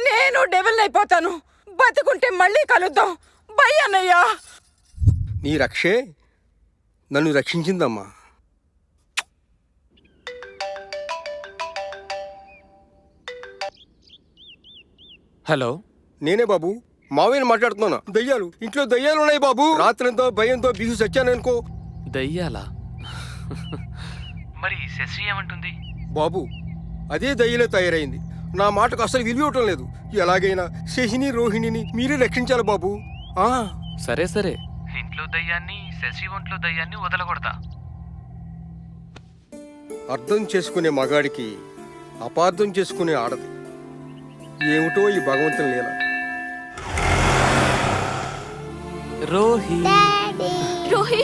నేను డెవిల్ అయిపోతాను. బతుకుంటే మళ్ళీ కలుద్దాం. బై అన్నయ్య. నీ రక్షే నన్ను రక్షించిందమ్మా. హలో, నేనే బాబు, మావయ్యని మాట్లాడుతున్నాను. దయ్యాలు ఇంట్లో దయ్యాలు ఉన్నాయి బాబు. రాత్రంతో భయంతో బిగు చచ్చాననుకో. దయ్యాలా? మరి శశి ఏమంటుంది? బాబు, అదే దయ్యలే తయారైంది. నా మాటకు అసలు విలువటం లేదు. ఎలాగైనా శశిని రోహిణిని మీరే రక్షించాలి బాబు. సరే సరే. ఇంట్లో దయ్యాన్ని, శశి ఒంట్లో దయ్యాన్ని వదలకూడదా? అర్థం చేసుకునే మగాడికి అపార్థం చేసుకునే ఆడది. ఏమిటో ఈ భగవంతుని లీల. రోహి, రోహి,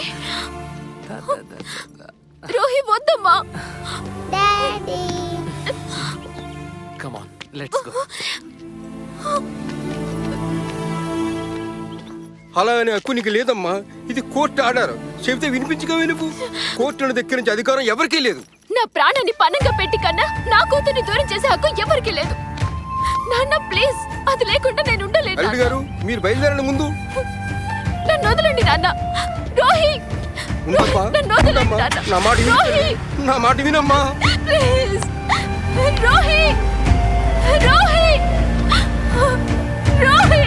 రోహి వద్దమ్మా. Daddy, come on, let's go. అలా అనే హక్కు నీకు లేదమ్మా. ఇది కోర్టు ఆర్డర్. చెబితే వినిపించగా వినుపు. కోర్టును దగ్గర నుంచి అధికారం ఎవరికీ లేదు. నా ప్రాణాన్ని పనంగా పెట్టి కన్నా నా కూతుర్ని దూరం చేసే హక్కు ఎవరికి లేదు. నాన్న ప్లీజ్, అది లేకుండా నేను ఉండలేను. అల్లుడు గారు, మీరు బయలుదేరండి ముందు. నన్ను వదలండి నాన్న. రోహి, ఉండమ్మా, నన్ను వదలండి ఉండమ్మా. నాన్న. నా మాట విను. రోహి, నా మాట వినమ్మా. ప్లీజ్. రోహి, రోహి, రోహి.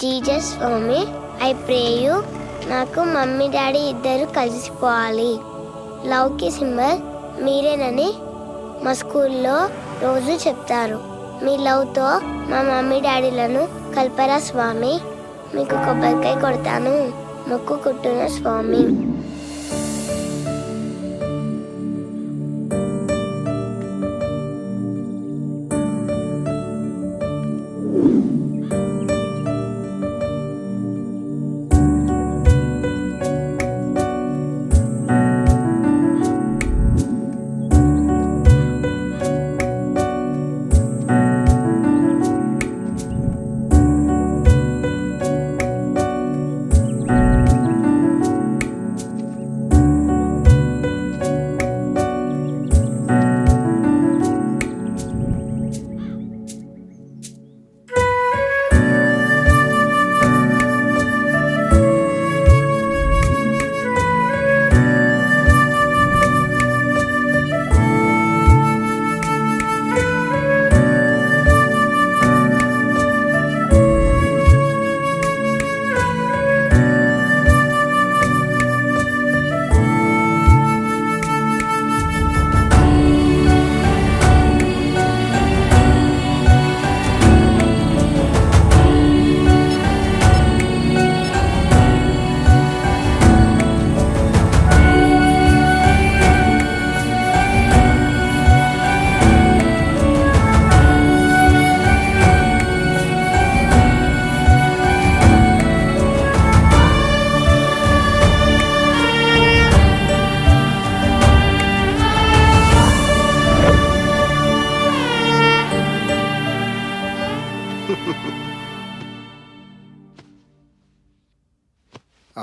జీసస్ స్వామి ఐ ప్రే యూ నాకు మమ్మీ డాడీ ఇద్దరు కలిసిపోవాలి. లవ్కి సింబల్ మీరేనని మా స్కూల్లో రోజు చెప్తారు. మీ లవ్తో మా మమ్మీ డాడీలను కల్పరా స్వామి. మీకు కొబ్బరికాయ కొడతాను, మొక్కు కుట్టున స్వామి.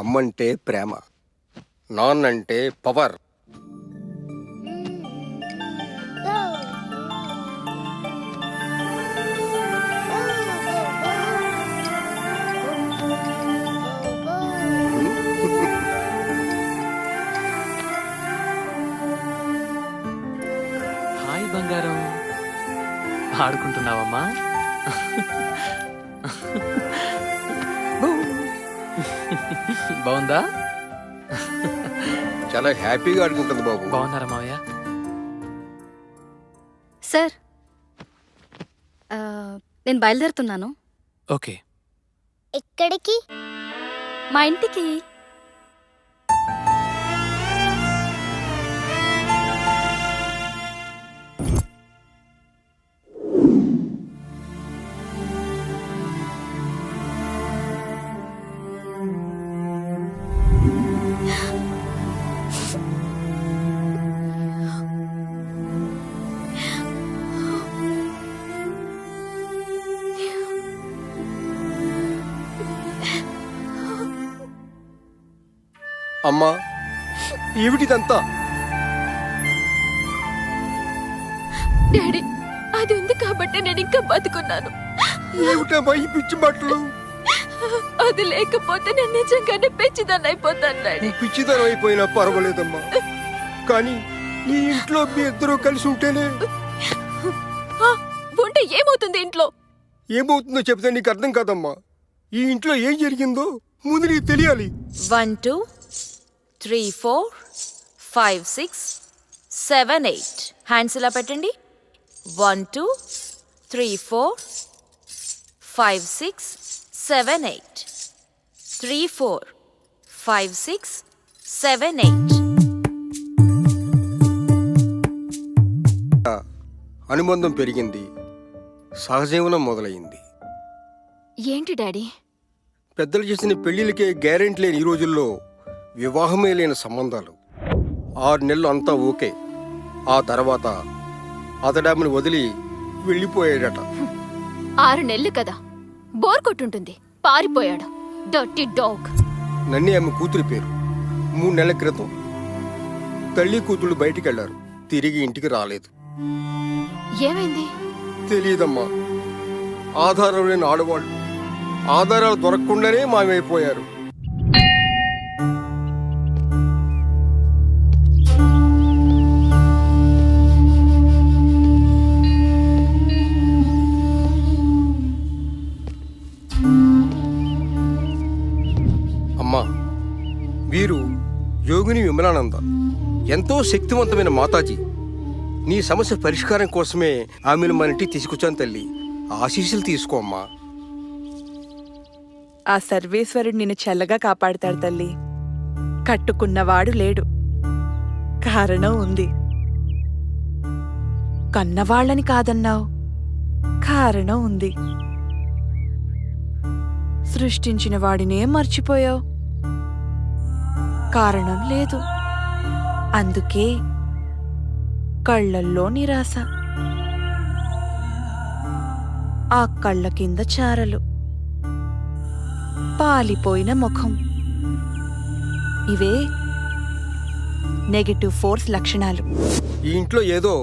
అమ్మంటే ప్రేమ, నాన్నంటే పవర్. హాయ్ బంగారం, ఆడుకుంటున్నావమ్మా? బాగుందా? చాలా హ్యాపీగా ఆడుకుంటుంది బాబు. బాగున్నారా మావయ్య? సార్ నేను బయలుదేరుతున్నాను. ఓకే. ఎక్కడికి? మా ఇంటికి. అమ్మా, ఏమిటిదంతా? డాడీ, అది ఉంది కాబట్టి నేను ఇంకా బతుకున్నాను. ఏమిటమ్మా ఈ పిచ్చి బట్టలు? అది లేకపోతే నేను నిజంగానే పెంచిదాన్ని అయిపోతాను డాడీ. నువ్వు పిచ్చిదనం అయిపోయినా పర్వాలేదమ్మా, కానీ ఈ ఇంట్లో మీ ఇద్దరు కలిసి ఉంటేనే. ఉంటే ఏమవుతుంది ఇంట్లో? ఏమవుతుందో చెప్తే నీకు అర్థం కాదమ్మా. ఈ ఇంట్లో ఏం జరిగిందో ముందు నీకు తెలియాలి. 1 2 3 4 5 6 7 8 హ్యాండ్స్ ఇలా పెట్టండి. 1 2 3 4 5 6 7 8 3 4 5 6 7 8. అనుబంధం పెరిగింది, సహజీవనం మొదలైంది. ఏంటి డాడీ? పెద్దలు చేసిన పెళ్లిళ్ళకే గ్యారెంటీ లేని ఈ రోజుల్లో వివాహమే లేని సంబంధాలు. 6 నెలలు అంతా ఓకే. ఆ తర్వాత అతడామిని వదిలి వెళ్ళిపోయాడట. 6 నెలలు కదా, బోర్ కొట్టుంటుంది, పారిపోయాడు. Dirty dog. నన్నే ఆమె కూతురి పేరు. 3 నెలల క్రితం తల్లి కూతుళ్ళు బయటికి వెళ్లారు, తిరిగి ఇంటికి రాలేదు. ఏమైంది? తెలియదమ్మా. ఆధారం లేని ఆడవాళ్ళు ఆధారాలు దొరకకుండానే మాయమైపోయారు. విమలానంద, ఎంతో శక్తివంతమైన మాతాజీ. నీ సమస్య పరిష్కారం కోసమే ఆమెను మన ఇంటికి తీసుకొచ్చాను తల్లి. ఆశీస్సులు తీసుకో అమ్మా. ఆ సర్వేశ్వరుడు నిన్ను చల్లగా కాపాడుతాడు తల్లి. కట్టుకున్నవాడు లేడు, కారణం ఉంది. కన్నవాళ్ళని కాదన్నావు, కారణం ఉంది. సృష్టించిన వాడినే మర్చిపోయావు, కారణం లేదు. అందుకే కళ్ళల్లో నిరాశ, ఆ కళ్ళ కింద చారలు, పాలిపోయిన ముఖం. ఇవే నెగటివ్ ఫోర్స్ లక్షణాలు. ఈ ఇంట్లో ఏదో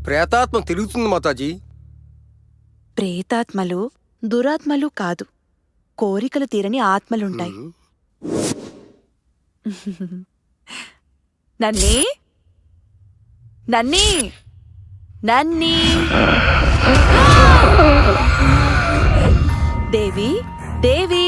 ప్రేతాత్మ తిరుగుతుంది మాతాజీ. ప్రేతాత్మలు దురాత్మలు కాదు, కోరికలు తీరని ఆత్మలుంటాయి. నన్నీ నన్నీ నన్నీ దేవి దేవి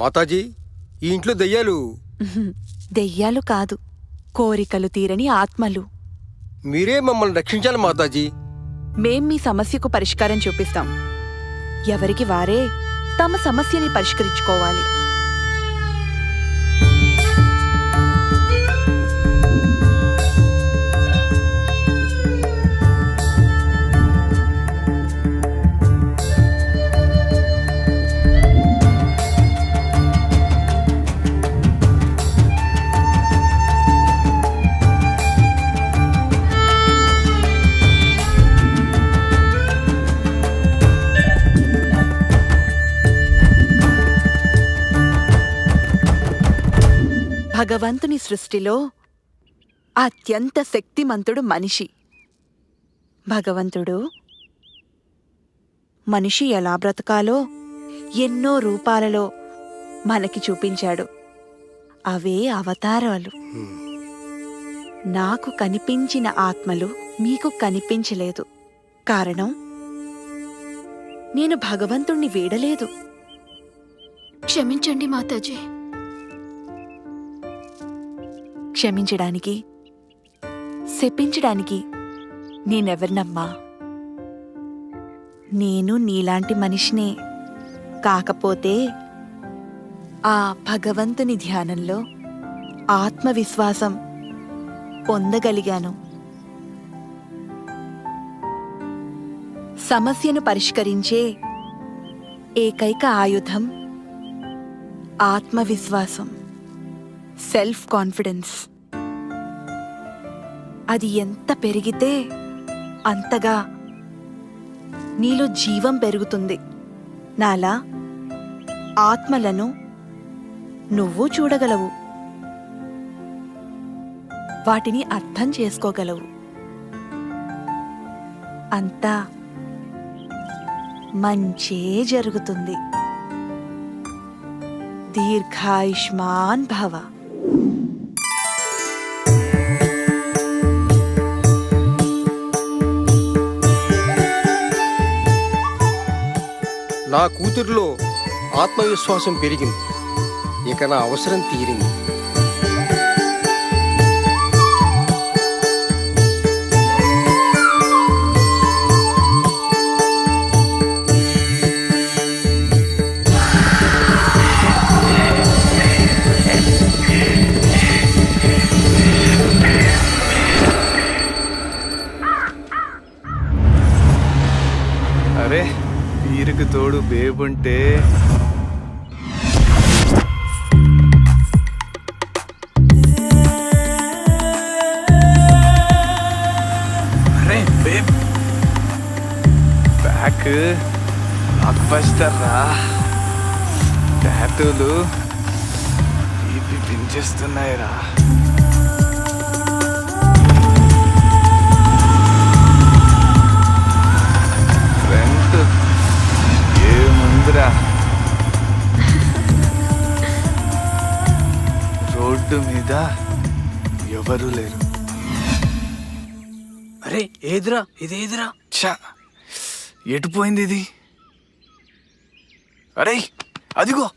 మాతాజీ, ఈ ఇంట్లో దెయ్యాలు. దెయ్యాలు కాదు, కోరికలు తీరని ఆత్మలు. మీరే మమ్మల్ని రక్షించాలి మాతాజీ. మేం మీ సమస్యకు పరిష్కారం చూపిస్తాం. ఎవరికి వారే తమ సమస్యని పరిష్కరించుకోవాలి. భగవంతుని సృష్టిలో అత్యంత శక్తిమంతుడు మనిషి. భగవంతుడు మనిషి ఎలా బ్రతకాలో ఎన్నో రూపాలలో మనకి చూపించాడు. అవే అవతారాలు. నాకు కనిపించిన ఆత్మలు మీకు కనిపించలేదు. కారణం, నేను భగవంతుణ్ణి వీడలేదు. క్షమించండి మాతాజీ. క్షమించడానికి, శపించడానికి నేనెవరినమ్మా? నేను నీలాంటి మనిషినే. కాకపోతే ఆ భగవంతుని ధ్యానంలో ఆత్మవిశ్వాసం పొందగలిగాను. సమస్యను పరిష్కరించే ఏకైక ఆయుధం ఆత్మవిశ్వాసం, సెల్ఫ్ కాన్ఫిడెన్స్. అది ఎంత పెరిగితే అంతగా నీలో జీవం పెరుగుతుంది. నాలా ఆత్మలను నువ్వు చూడగలవు, వాటిని అర్థం చేసుకోగలవు. అంతా మంచే జరుగుతుంది. దీర్ఘాయుష్మాన్ భవ. నా కూతురులో ఆత్మవిశ్వాసం పెరిగింది. ఇక నా అవసరం తీరింది. అరే, వీరికి తోడు బేబుంటే అరే బేబ్, బ్యాక్ బ్లాక్ బస్టర్ రా. టాటూలు బీపీ పెంచేస్తున్నాయి రా. మీద ఎవరూ లేరు. అరే ఏదిరా ఇదేదిరా? ఛా, ఎటు పోయింది ఇది? అరే అదిగో.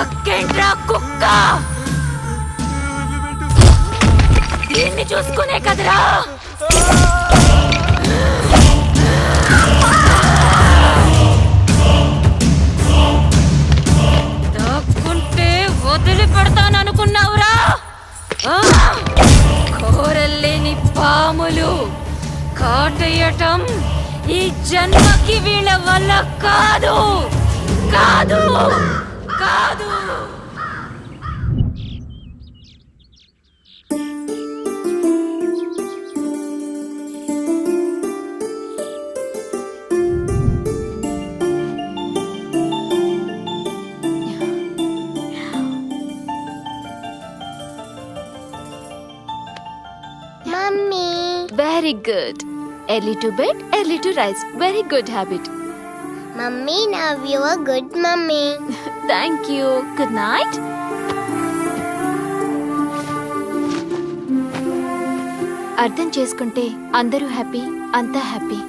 అక్కేంట్రా కుక్క? దీన్ని చూసుకునే కదరా దాక్కుంటే వదిలి పెడతాననుకున్నావురా? కోరల్లేని పాములు కాటేయటం ఈ జన్మకి వీళ్ళ వల్ల కాదు కాదు కాదు. Mummy. Very good. Early to bed, early to rise. Very good habit. Mummy, now you are good mummy. Thank you. Good night. అర్థం చేసుకుంటే అందరూ హ్యాపీ, అంతా happy.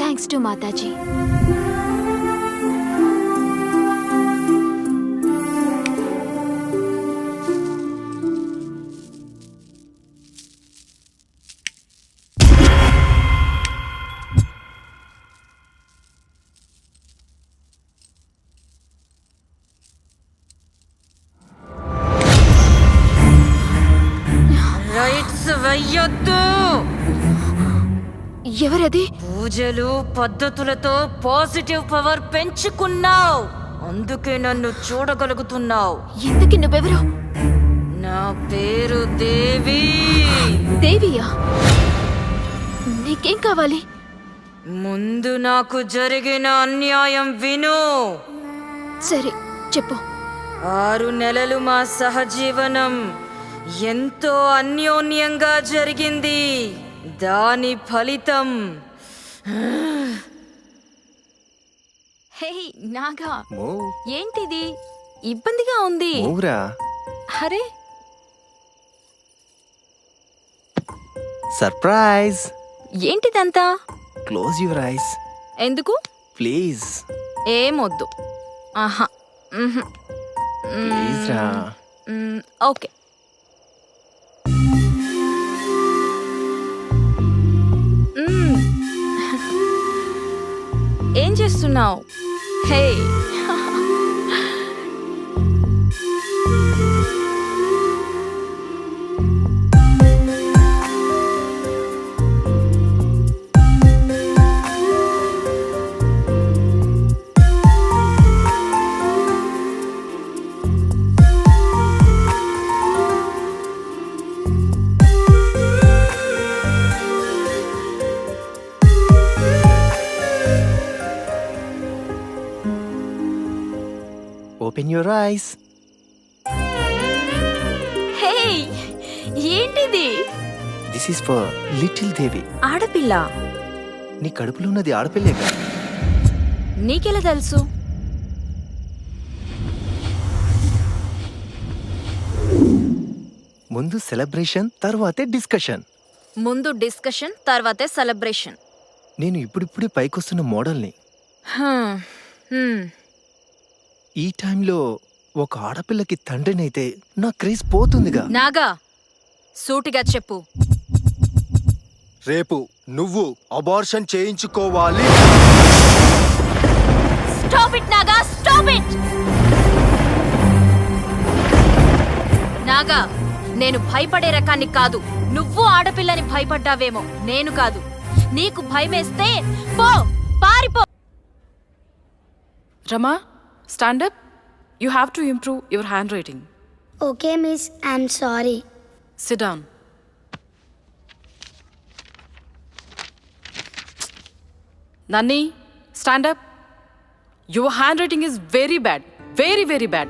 Thanks to Mataji. Rites వెయ్యొద్దు. ఎవరది? పూజలు పద్ధతులతో పాజిటివ్ పవర్ పెంచుకున్నావు, అందుకే నన్ను చూడగలుగుతున్నావు. ఎందుకు నువ్వెవరు? నా పేరు దేవి. దేవియా? నీకేం కావాలి? ముందు నాకు జరిగిన అన్యాయం విను. సరే చెప్పు. 6 నెలలు మా సహజీవనం ఎంతో అన్యోన్యంగా జరిగింది. దాని ఫలితం హే నాగా, మో ఏంటిది? ఇబ్బందిగా ఉంది. మోరా. అరే సర్ప్రైజ్. ఏంటిదంతా? క్లోజ్ యువర్ ఐస్ ఎందుకు? ప్లీజ్. ఏమొద్దు. ఆహా. ప్లీజ్ రా. ఓకే. ఏం చేస్తున్నావు? హే ఓపెన్ యువర్ ఐస్. హే ఏంటిది? దిస్ ఈస్ ఫర్ లిటిల్ దేవి. ఆడపిల్ల? నీ కడుపులో ఉన్నది ఆడపిల్లే కదా. నీకెలా తెలుసు? ముందు సెలబ్రేషన్ తర్వాతే డిస్కషన్. ముందు డిస్కషన్ తర్వాతే సెలబ్రేషన్. నేను ఇప్పుడిప్పుడే పైకొస్తున్న మోడల్ని. ఈ టైంలో ఒక ఆడపిల్లకి తండ్రినైతే నా క్రేజ్ పోతుందిగా. నాగా, సూటిగా చెప్పు. రేపు నువ్వు అబార్షన్ చేయించుకోవాలి. Stop it Naga, stop it. Naga, నేను భయపడే రకాన్ని కాదు. నువ్వు ఆడపిల్లని భయపడ్డావేమో, నేను కాదు. నీకు భయమేస్తే పో, పారిపో. Rama, stand up. You have to improve your handwriting. Okay, miss. I'm sorry. Sit down. Nani, stand up. Your handwriting is very bad. Very, very bad.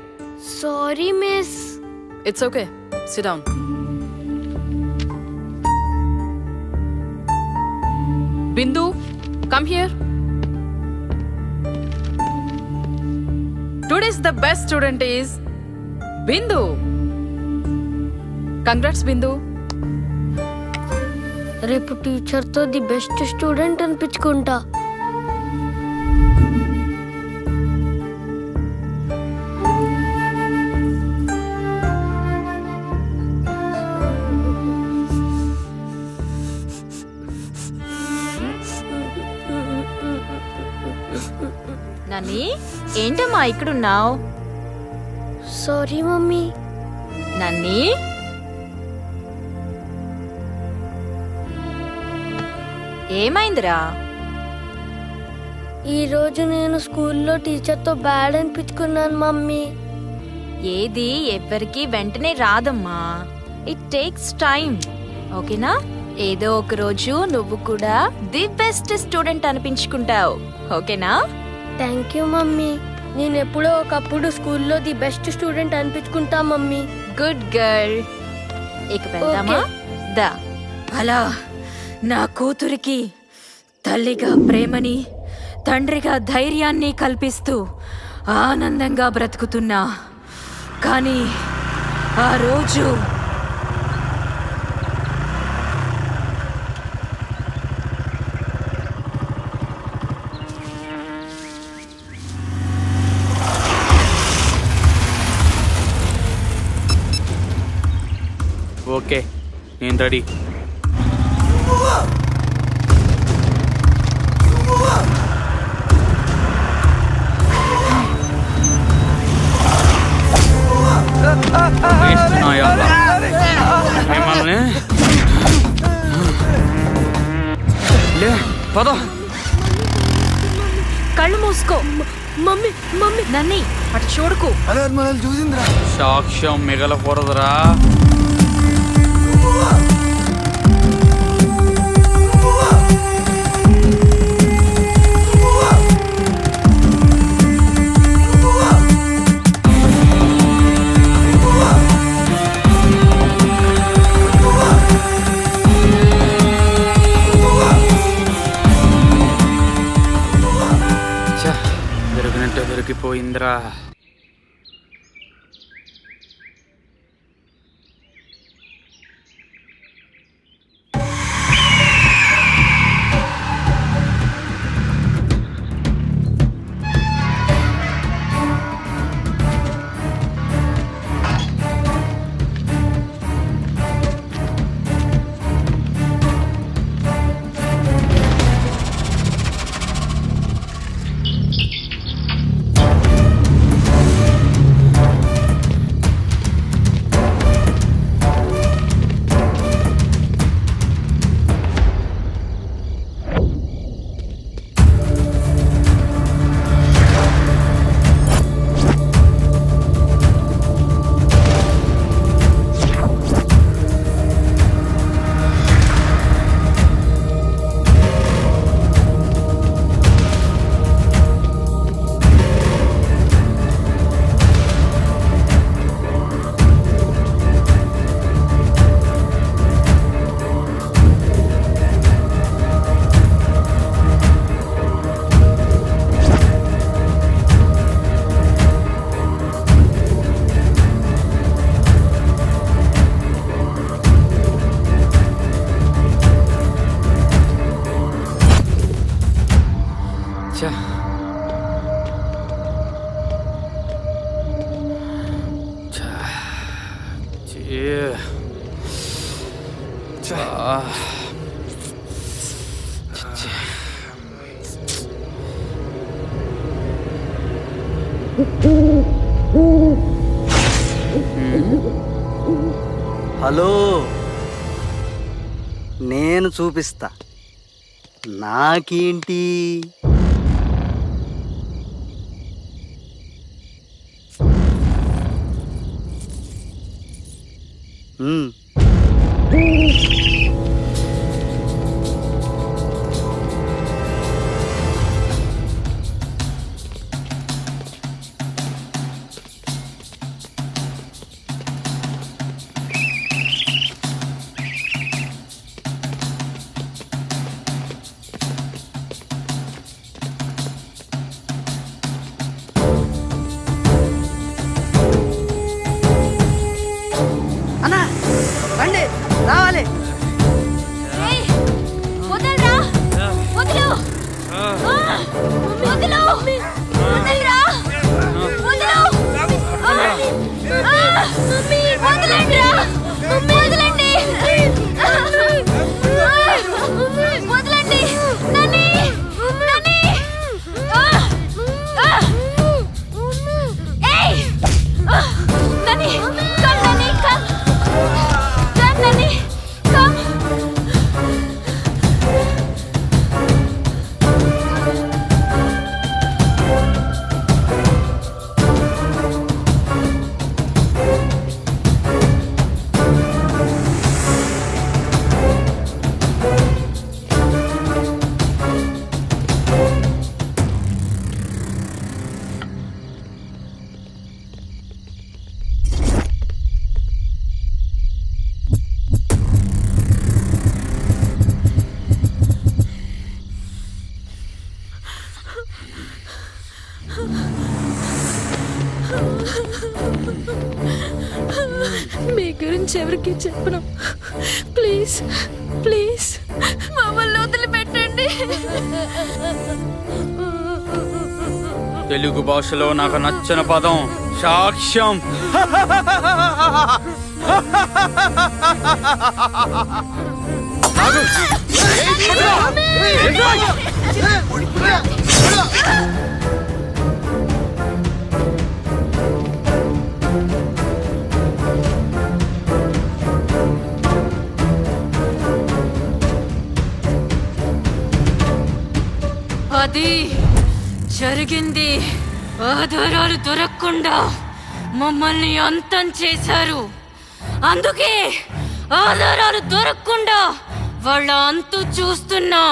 Sorry, miss. It's okay. Sit down. Bindu, come here. Today's the best student is Bindu. Congrats, Bindu. రేపు టీచర్తో the best student అనిపించుకుంటా. నని, ఏంటమ్మా ఇక్కడున్నావు? Sorry mummy. నన్ని, ఏమైందిరా? ఈరోజు నేను స్కూల్లో టీచర్తో bad అనిపించుకున్నాను mummy. ఏది ఎవ్వరికి వెంటనే రాదమ్మా. It takes time. ఓకేనా? ఏదో ఒక రోజు నువ్వు కూడా ది బెస్ట్ స్టూడెంట్ అనిపించుకుంటావు. ఓకేనా? Thank you mummy. నేను ఎప్పుడో ఒకప్పుడు స్కూల్లో ది బెస్ట్ స్టూడెంట్ అనిపించుకుంటా మమ్మీ. Good girl. ఇక వెళ్దామా? దా. అలా నా కూతురికి తల్లిగా ప్రేమని, తండ్రిగా ధైర్యాన్ని కల్పిస్తూ ఆనందంగా బ్రతుకుతున్నా. కానీ ఆ రోజు ఓకే, నేను రెడీ. మిమ్మల్ని లే పద. కళ్ళు మూసుకో. Mummy mummy. నన్ని అటు చూడుకు. చూసిందిరా. సాక్ష్యం మిగలకూడదురా. దొరికినట్టే దొరికిపోయిందిరా. హలో, నేను చూపిస్తా నాకేంటి. అన్నా రండి, రావాలి. వదలరా, వదలు, వదలు, వదలరా, వదలు, వదలండి రా, వదలండి, వదలండి, నన్ను, ఏయ్, నన్ను, కమ్ నన్ను, కమ్, కమ్ నన్ను, కమ్. మీ గురించి ఎవరికి చెప్పను. ప్లీజ్ ప్లీజ్ మమ్మల్ని వదిలిపెట్టండి. తెలుగు భాషలో నాకు నచ్చిన పదం సాక్ష్యం. అది జరిగింది. ఆధారాలు దొరకకుండా మమ్మల్ని అంతం చేశారు. అందుకే ఆధారాలు దొరకకుండా వాళ్ళ అంతు చూస్తున్నా.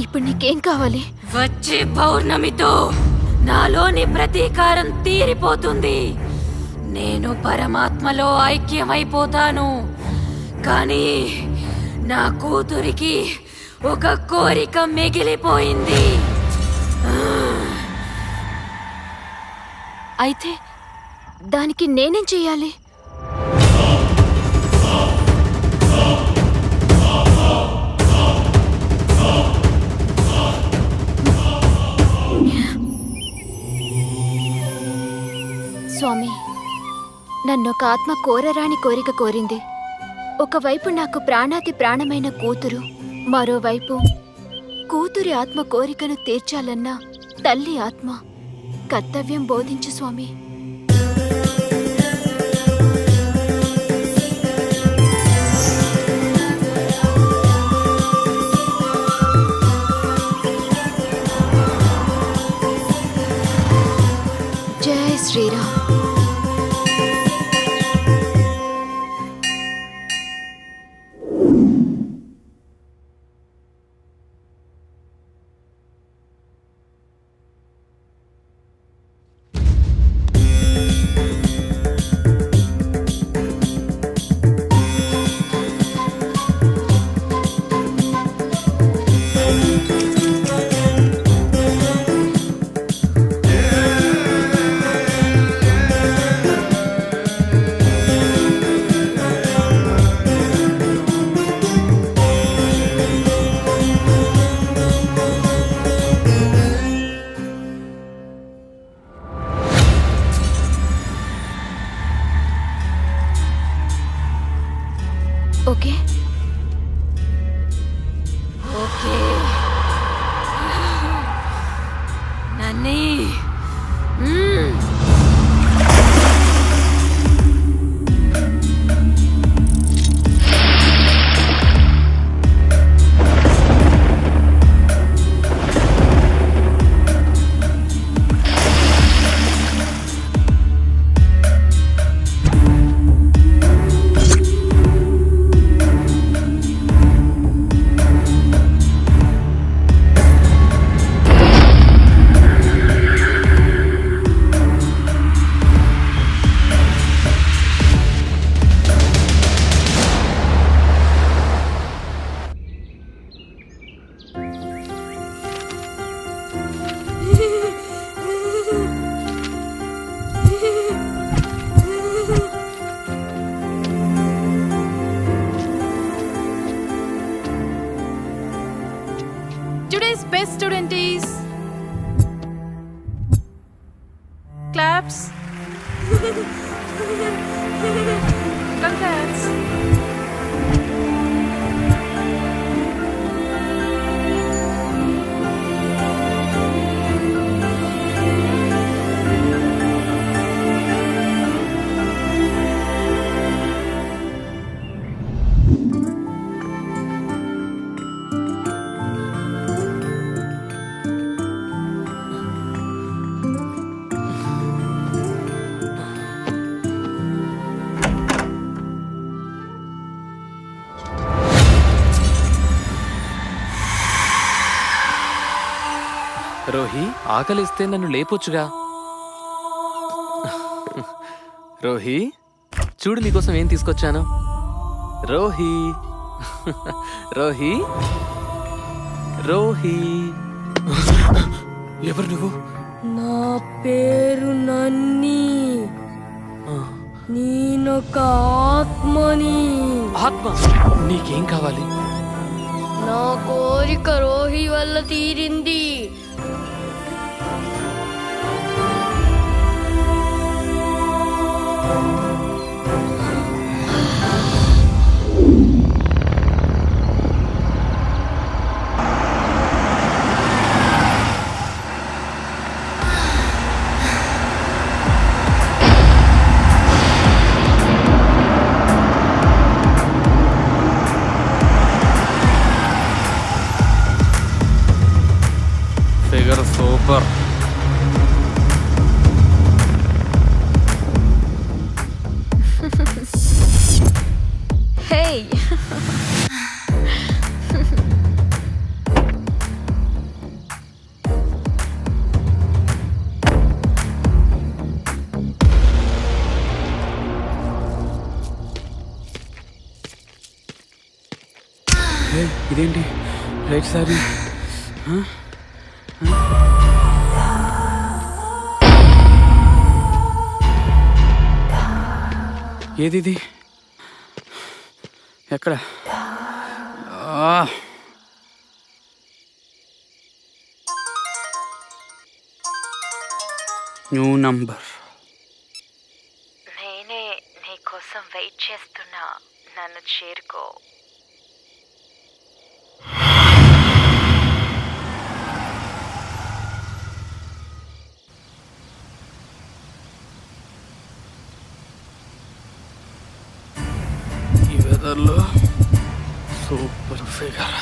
ఇప్పుడు నీకేం కావాలి? వచ్చే పౌర్ణమితో నాలోని ప్రతీకారం తీరిపోతుంది. నేను పరమాత్మలో ఐక్యమైపోతాను. కానీ నా కూతురికి ఒక కోరిక మిగిలిపోయింది. అయితే దానికి నేనేం చెయ్యాలి? స్వామి, నన్నొక ఆత్మ కోరరాని కోరిక కోరింది. ఒకవైపు నాకు ప్రాణాతి ప్రాణమైన కూతురు, మరోవైపు కూతురి ఆత్మ కోరికను తీర్చాలన్న తల్లి ఆత్మ. కర్తవ్యం బోధించు స్వామి. జై శ్రీరామ్. ఓకే, ఓకే నన్నీ Today's best student is claps. Congrats. Rohi ఆకలిస్తే నన్ను లేపొచ్చుగా. రోహి చూడు నీకోసం ఏం తీసుకొచ్చాను. రోహి రోహి రోహి ఎవరు నువ్వు? నా పేరు నన్ని. నేనొక ఆత్మని. ఆత్మ? నీకేం కావాలి? నా కోరిక రోహి వల్ల తీరింది. Figure super. హే ఇదేంటి రైట్ సారీ? ఏది ఎక్కడ? New number. నేనే నీకోసం వెయిట్ చేస్తున్నా, నన్ను చేరుకో. ఈ వెదర్లో సూపర్ ఫిగర్.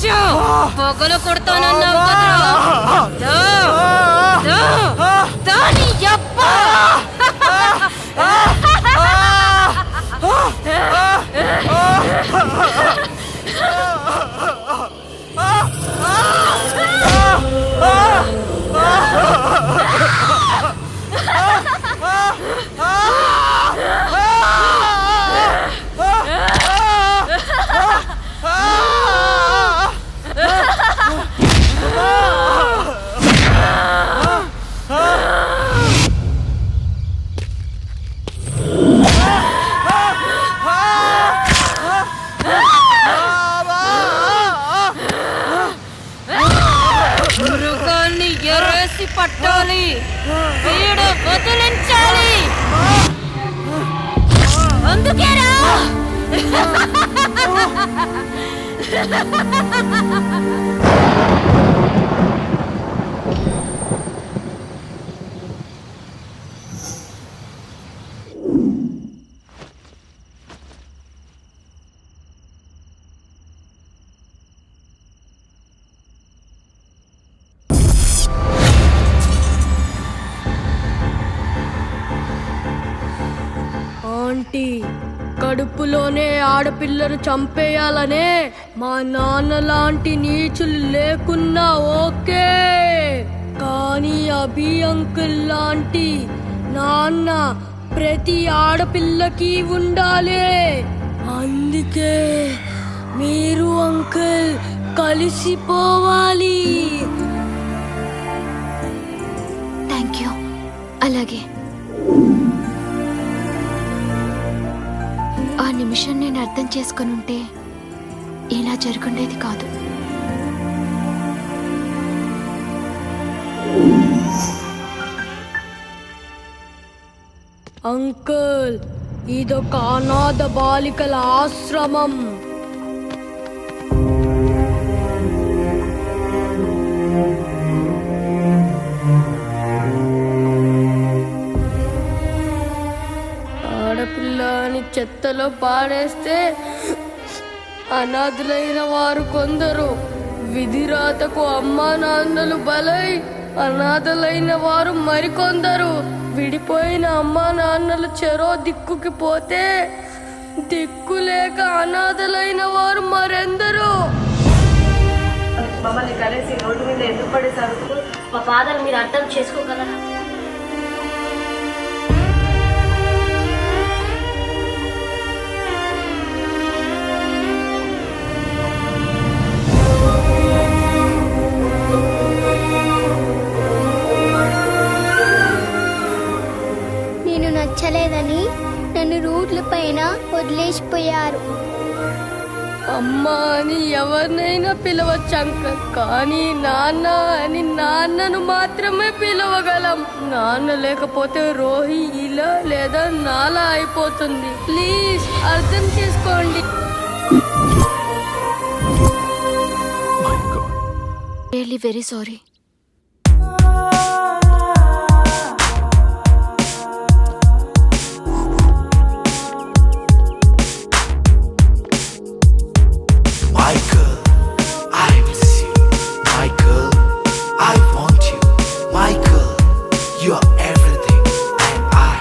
వచ్చా పొగలు కొడతానన్నావు కదరా దాని యబ్బా మృగాన్ని ఎరేసి పట్టాలి వీడు వదిలించాలి అందుకేరా ఆంటీ కడుపులోనే ఆడపిల్లను చంపేయాలనే మా నాన్న లాంటి నీచులు లేకున్నా ఓకే, కానీ అభి అంకుల్ లాంటి నాన్న ప్రతి ఆడపిల్లకి ఉండాలి. అందుకే మీరు అంకుల్ కలిసిపోవాలి. Thank you. అలాగే. ఆ నిమిషం నేను అర్థం చేసుకుని ఉంటే ఇలా జరుగుండేది కాదు. అంకుల్ ఇదొక అనాథ బాలికల ఆశ్రమం. ఆడపిల్లని చెత్తలో పాడేస్తే అనాథులైన వారు కొందరు, విధిరాతకు అమ్మా నాన్నలు బలై అనాథలైన వారు మరికొందరు. విడిపోయిన అమ్మా నాన్నలు చెరో దిక్కుకి పోతే దిక్కు లేక అనాథలైన వారు మరెందరూ. మమ్మల్ని కలిసి రోడ్డు మీద ఎందుకు పడేశారు? మా బాధను మీరు అర్థం చేసుకోగలరా? నేను నచ్చలేదని నన్ను రోడ్ల పైన వదిలేసిపోయారు. అమ్మా అని ఎవరినైనా పిలవచ్చు అంకల్, కానీ నాన్న అని నాన్నను మాత్రమే పిలవగలం. నాన్న లేకపోతే రోహి ఇలా లేదా నాలా అయిపోతుంది. ప్లీజ్ అర్థం చేసుకోండి. Really very sorry. Michael, I miss you. Michael, I want you. Michael, you are everything, and I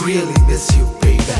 really miss you, baby.